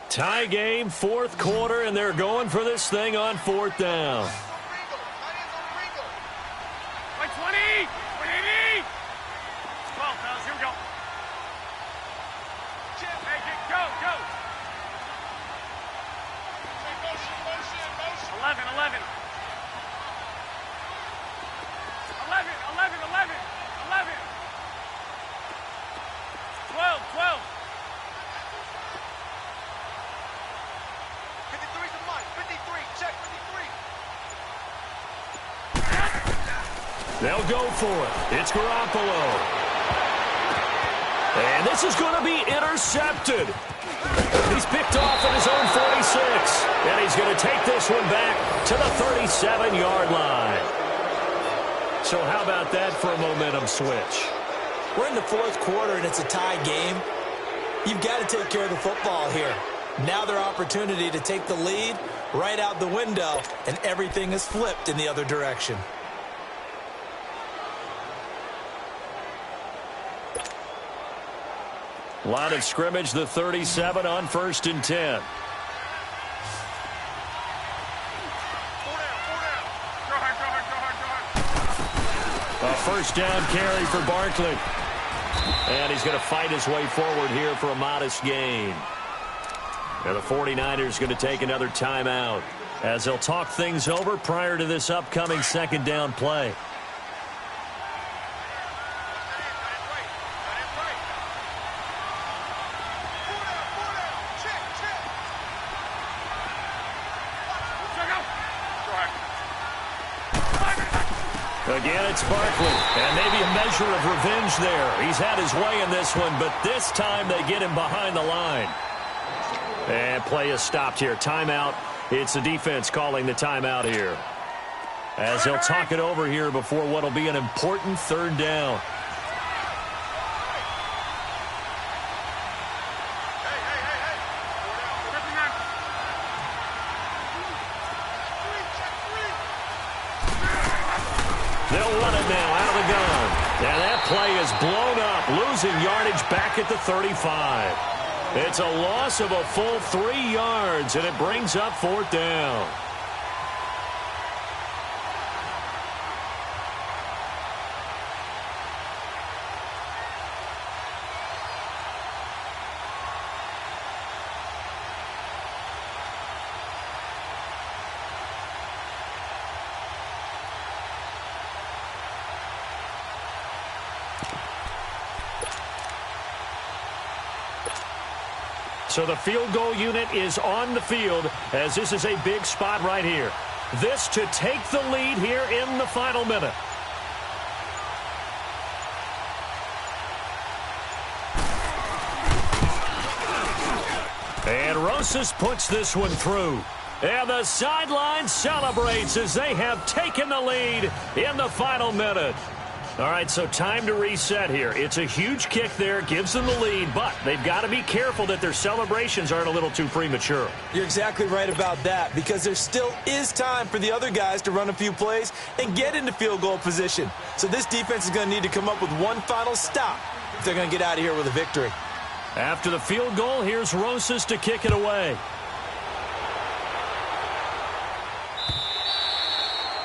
Tie game, 4th quarter, and they're going for this thing on 4th down. Like 20. 80. 12, fellas, here we go. Hey, go. 11. 12. 53 to Mike. 53. Check 53. They'll go for it. It's Garoppolo. And this is going to be intercepted. He's picked off at his own 46. And he's going to take this one back to the 37-yard line. So how about that for a momentum switch? We're in the 4th quarter, and it's a tie game. You've got to take care of the football here. Now their opportunity to take the lead right out the window, and everything is flipped in the other direction. Line of scrimmage, the 37 on 1st and 10. A first down carry for Barkley. And he's going to fight his way forward here for a modest gain. And the 49ers going to take another timeout as they'll talk things over prior to this upcoming 2nd down play. Again, it's Barkley, and maybe a measure of revenge there. He's had his way in this one, but this time they get him behind the line. And play is stopped here. Timeout. It's the defense calling the timeout here, as they'll talk it over here before what will be an important 3rd down. They'll run it now out of the gun. And that play is blown up, losing yardage back at the 35. It's a loss of a full 3 yards, and it brings up 4th down. So the field goal unit is on the field as this is a big spot right here. This to take the lead here in the final minute. And Rosas puts this one through. And the sideline celebrates as they have taken the lead in the final minute. All right, so time to reset here. It's a huge kick there, gives them the lead, but they've got to be careful that their celebrations aren't a little too premature. You're exactly right about that, because there still is time for the other guys to run a few plays and get into field goal position. So this defense is going to need to come up with one final stop if they're going to get out of here with a victory. After the field goal, here's Rosas to kick it away.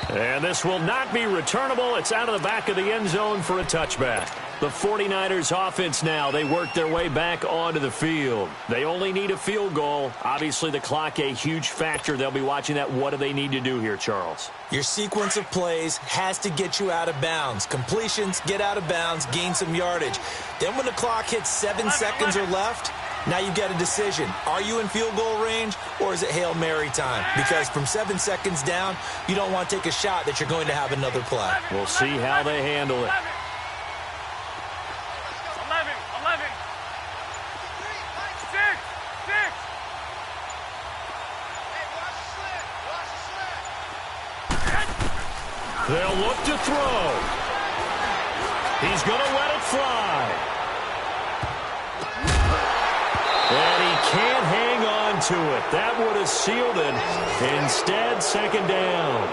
And this will not be returnable. It's out of the back of the end zone for a touchback. The 49ers offense now, they work their way back onto the field. They only need a field goal. Obviously, the clock a huge factor. They'll be watching that. What do they need to do here, Charles? Your sequence of plays has to get you out of bounds. Completions, get out of bounds, gain some yardage. Then when the clock hits 7 seconds or left, now you get a decision. Are you in field goal range, or is it Hail Mary time? Because from 7 seconds down, you don't want to take a shot that you're going to have another play. We'll see how they handle it. 11. 6. They'll look to throw. He's going to let it fly. And he can't hang on to it. That would have sealed it. Instead, second down.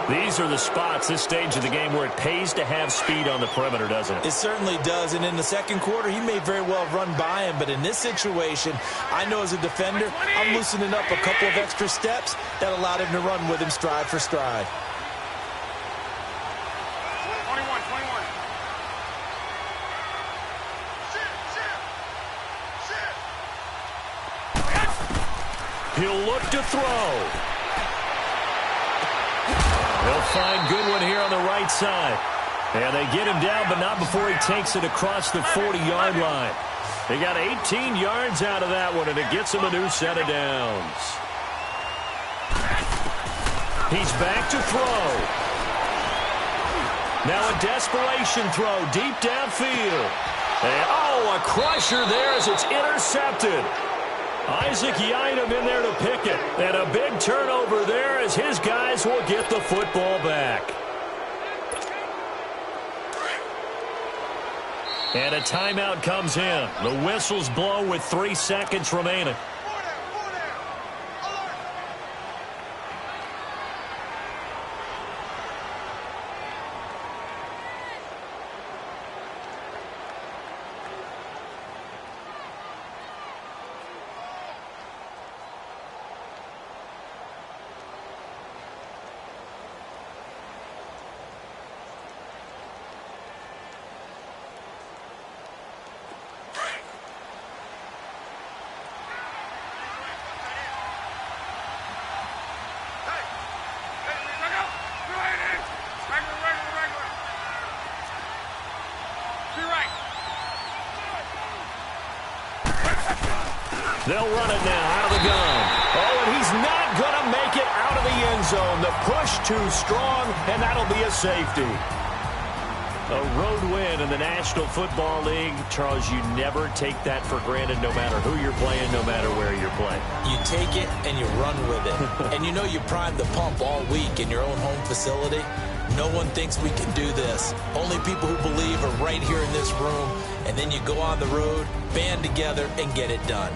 These are the spots, this stage of the game, where it pays to have speed on the perimeter, doesn't it? It certainly does. And in the second quarter, he may very well have run by him. But in this situation, I know as a defender, I'm loosening up a couple of extra steps that allowed him to run with him stride for stride. 21. He'll look to throw. They'll find Goodwin here on the right side. And they get him down, but not before he takes it across the 40-yard line. They got 18 yards out of that one, and it gets him a new set of downs. He's back to throw. Now a desperation throw deep downfield. And, a crusher there as it's intercepted. Isaac Yiadom in there to pick it. And a big turnover there as his guys will get the football back. And a timeout comes in. The whistles blow with 3 seconds remaining. They'll run it now out of the gun. And he's not going to make it out of the end zone. The push too strong, and that'll be a safety. A road win in the National Football League. Charles, you never take that for granted, no matter who you're playing, no matter where you're playing. You take it and you run with it. And you know you primed the pump all week in your own home facility. No one thinks we can do this. Only people who believe are right here in this room. And then you go on the road, band together, and get it done.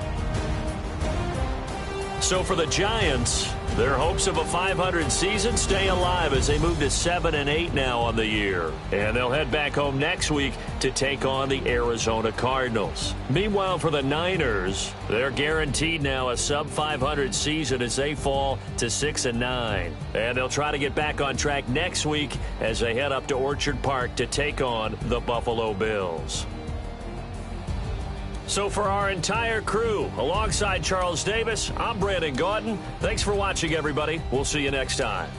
So for the Giants, their hopes of a 500 season stay alive as they move to 7-8 now on the year. And they'll head back home next week to take on the Arizona Cardinals. Meanwhile, for the Niners, they're guaranteed now a sub-500 season as they fall to 6-9. And they'll try to get back on track next week as they head up to Orchard Park to take on the Buffalo Bills. So for our entire crew, alongside Charles Davis, I'm Brandon Gaudin. Thanks for watching, everybody. We'll see you next time.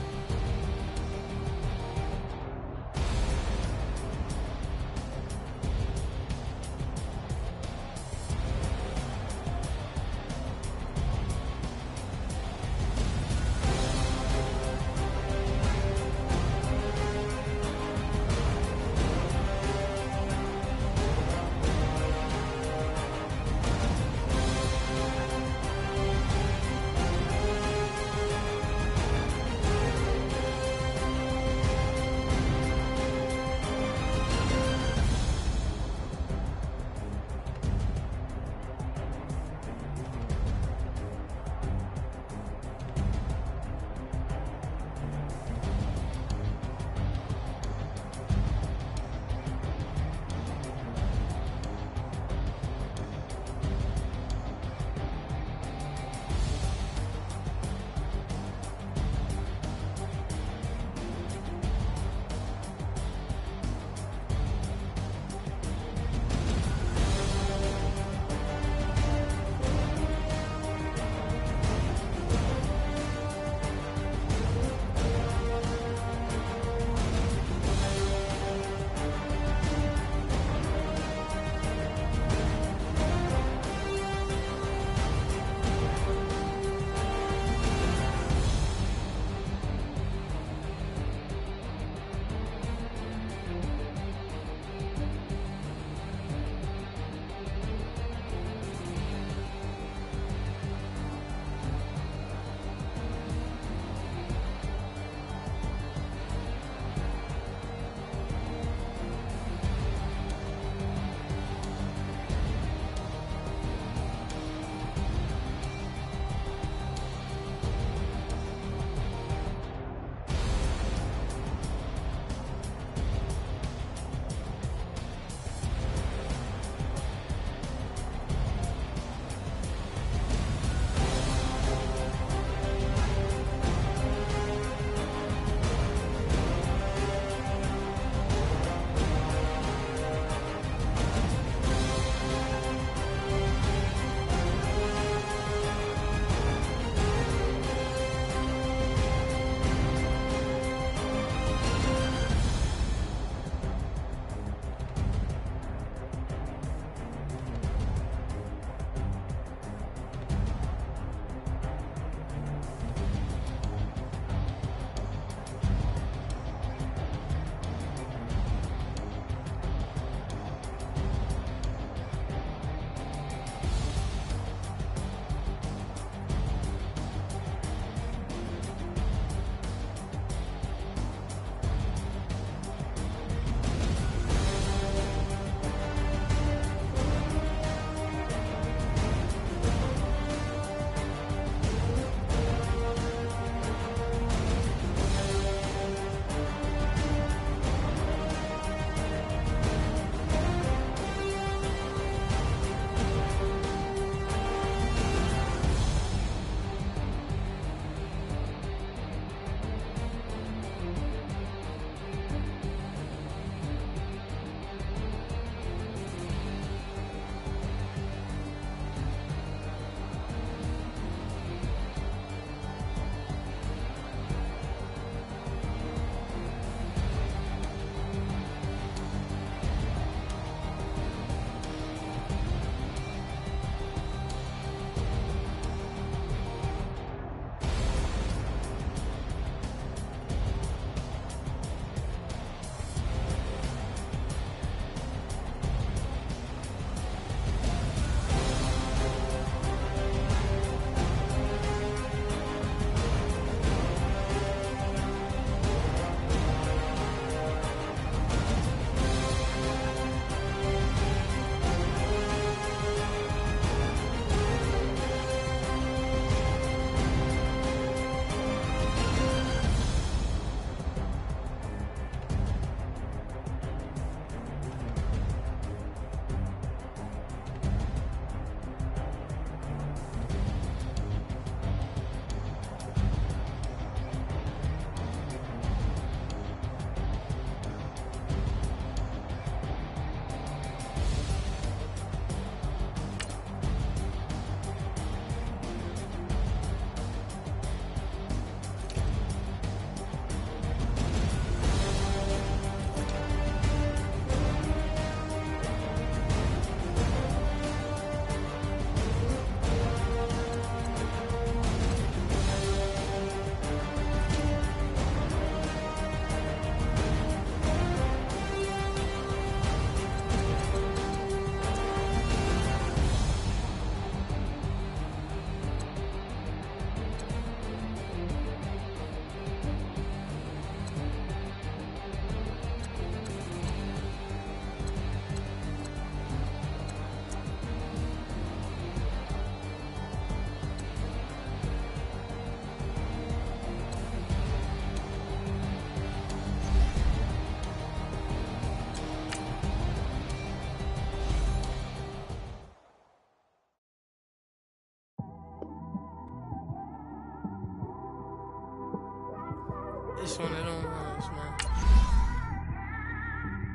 It's one of them ones, man.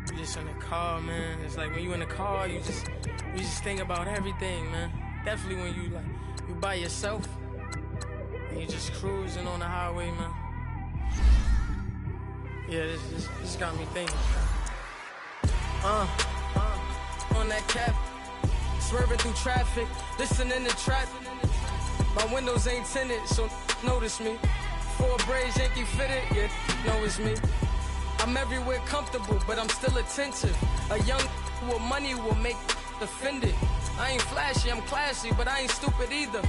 You just in the car, man. It's like when you in the car, you just think about everything, man. Definitely when you by yourself and you just cruising on the highway, man. Yeah, this got me thinking. On that cap, swerving through traffic, listening to trap. My windows ain't tinted, so notice me. 4 braids, Yankee fitted, yeah, know it's me. I'm everywhere comfortable, but I'm still attentive. A young with money will make offended. I ain't flashy, I'm classy, but I ain't stupid either.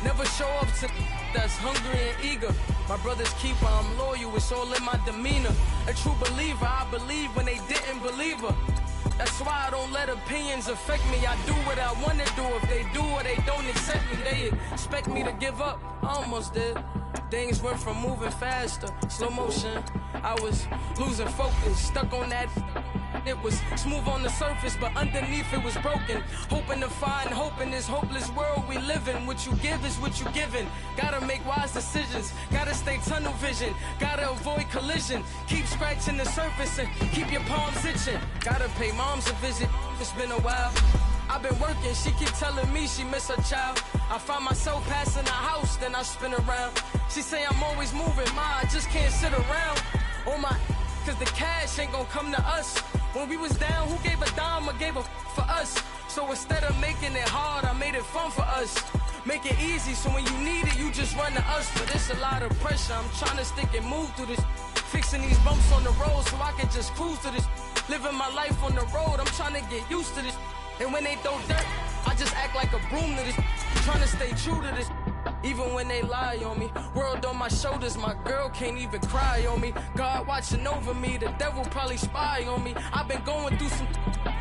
Never show up to that's hungry and eager. My brother's keeper, I'm loyal, it's all in my demeanor. A true believer, I believe when they didn't believe her. That's why I don't let opinions affect me. I do what I want to do. If they do or they don't accept me, they expect me to give up. I almost did. Things went from moving faster, slow motion. I was losing focus, stuck on that. It was smooth on the surface, but underneath it was broken. Hoping to find hope in this hopeless world we live in. What you give is what you given. Gotta make wise decisions. Gotta stay tunnel vision. Gotta avoid collision. Keep scratching the surface and keep your palms itching. Gotta pay moms a visit. It's been a while. I've been working, she keep telling me she miss her child. I find myself passing the house, then I spin around. She say I'm always moving, ma, I just can't sit around. Oh my, cause the cash ain't gon' come to us. When we was down, who gave a dime or gave a for us? So instead of making it hard, I made it fun for us. Make it easy, so when you need it, you just run to us. But it's a lot of pressure, I'm trying to stick and move through this. Fixing these bumps on the road so I can just cruise to this. Living my life on the road, I'm trying to get used to this. And when they throw dirt, I just act like a broom to this. Trying to stay true to this. Even when they lie on me. World on my shoulders, my girl can't even cry on me. God watching over me, the devil probably spy on me. I've been going through some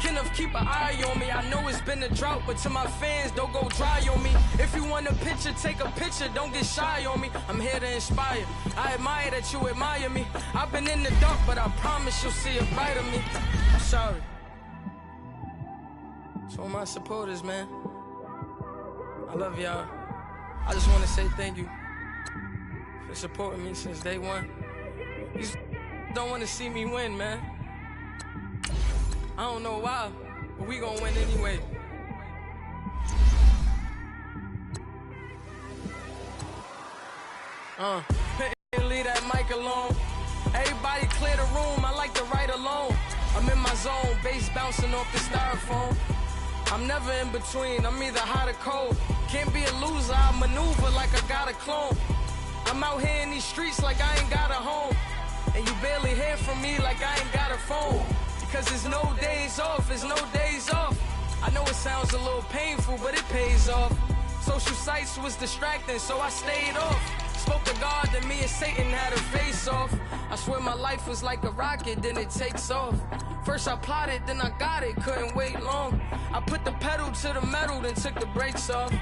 Kenneth, keep an eye on me. I know it's been a drought, but to my fans, don't go dry on me. If you want a picture, take a picture, don't get shy on me. I'm here to inspire. I admire that you admire me. I've been in the dark, but I promise you'll see a bright of me. I'm sorry. To all my supporters, man. I love y'all. I just want to say thank you for supporting me since day one. You don't want to see me win, man. I don't know why, but we gonna win anyway. Leave that mic alone. Everybody clear the room, I like to write alone. I'm in my zone, bass bouncing off the styrofoam. I'm never in between, I'm either hot or cold. Can't be a loser, I maneuver like I got a clone. I'm out here in these streets like I ain't got a home. And you barely hear from me like I ain't got a phone. Because there's no days off, there's no days off. I know it sounds a little painful, but it pays off. Social sites was distracting, so I stayed off. Spoke to God, then me and Satan had a face off. I swear my life was like a rocket, then it takes off. First I plotted, then I got it, couldn't wait long. I put the pedal to the metal, then took the brakes off.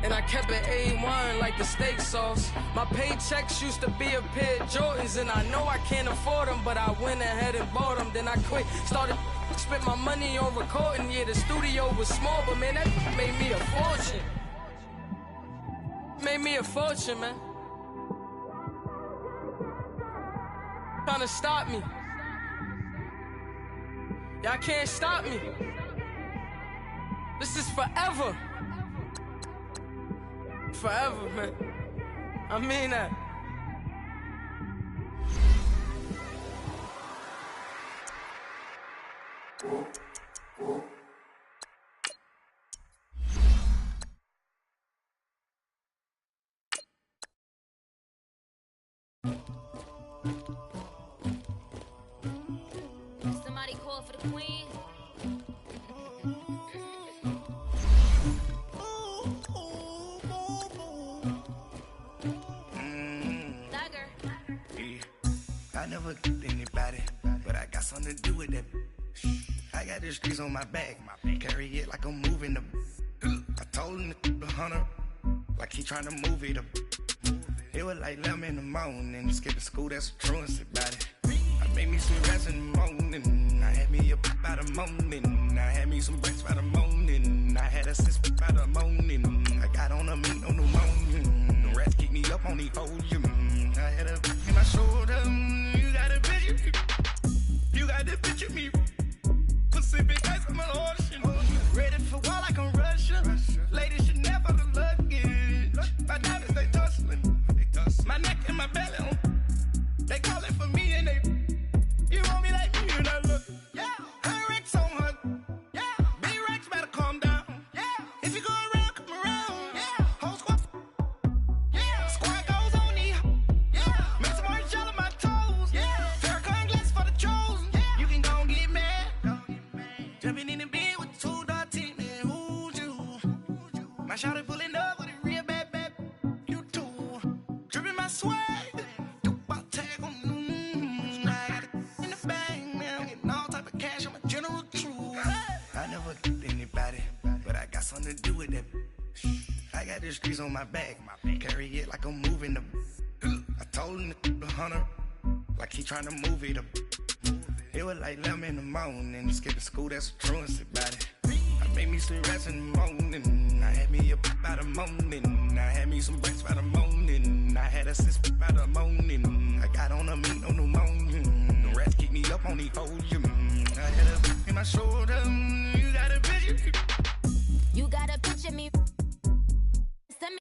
And I kept it A1 like the steak sauce. My paychecks used to be a pair of Jordans, and I know I can't afford them, but I went ahead and bought them. Then I quit, started spent my money on recording. Yeah, the studio was small, but man, that made me a fortune. Made me a fortune, man. Trying to stop me. Y'all can't stop me. This is forever. Forever, man. I mean that. Somebody call for the queen. I never killed anybody, but I got something to do with that. I got the streets on my back, carry it like I'm moving the. I told him the hunter, like he trying to move it up. It was like 11 in the morning, skipping school, that's a truancy about it. I made me some rats in the morning, I had me a pop by the morning. I had me some breaks by the morning, I had a sis by the morning. I got on a meat on the morning, the rats keep me up on the podium. I had a in my shoulder. swag. About tag on I got it in the bag now. Getting all type of cash. I'm a general true. I never get anybody, but I got something to do with that. I got the streets on my back. Carry it like I'm moving the. I told him the hunter, like he trying to move it up. It was like 11 in the morning. Skipping school, that's a truancy about it. I made me some rats in the morning. I had me a pop by the morning. I had me some rats by the morning. I had a sis by the morning. I got on a meat on the morning. The rats keep me up on the podium. I had a in my shoulder. You got a picture. You got a picture me. Send me.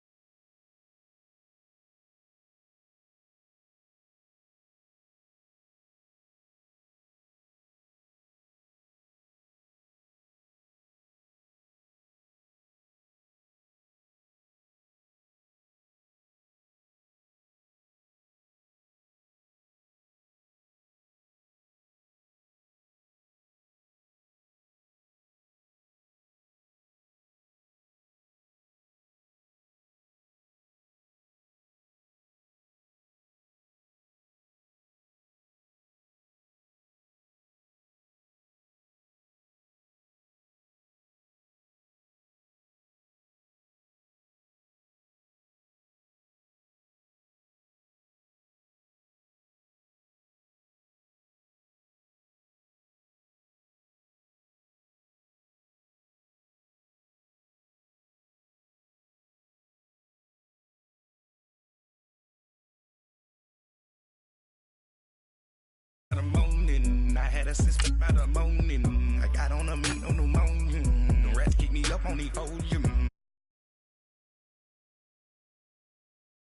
The morning, I had a sister by the morning. I got on a meat on the morning. The rats keep me up on the podium.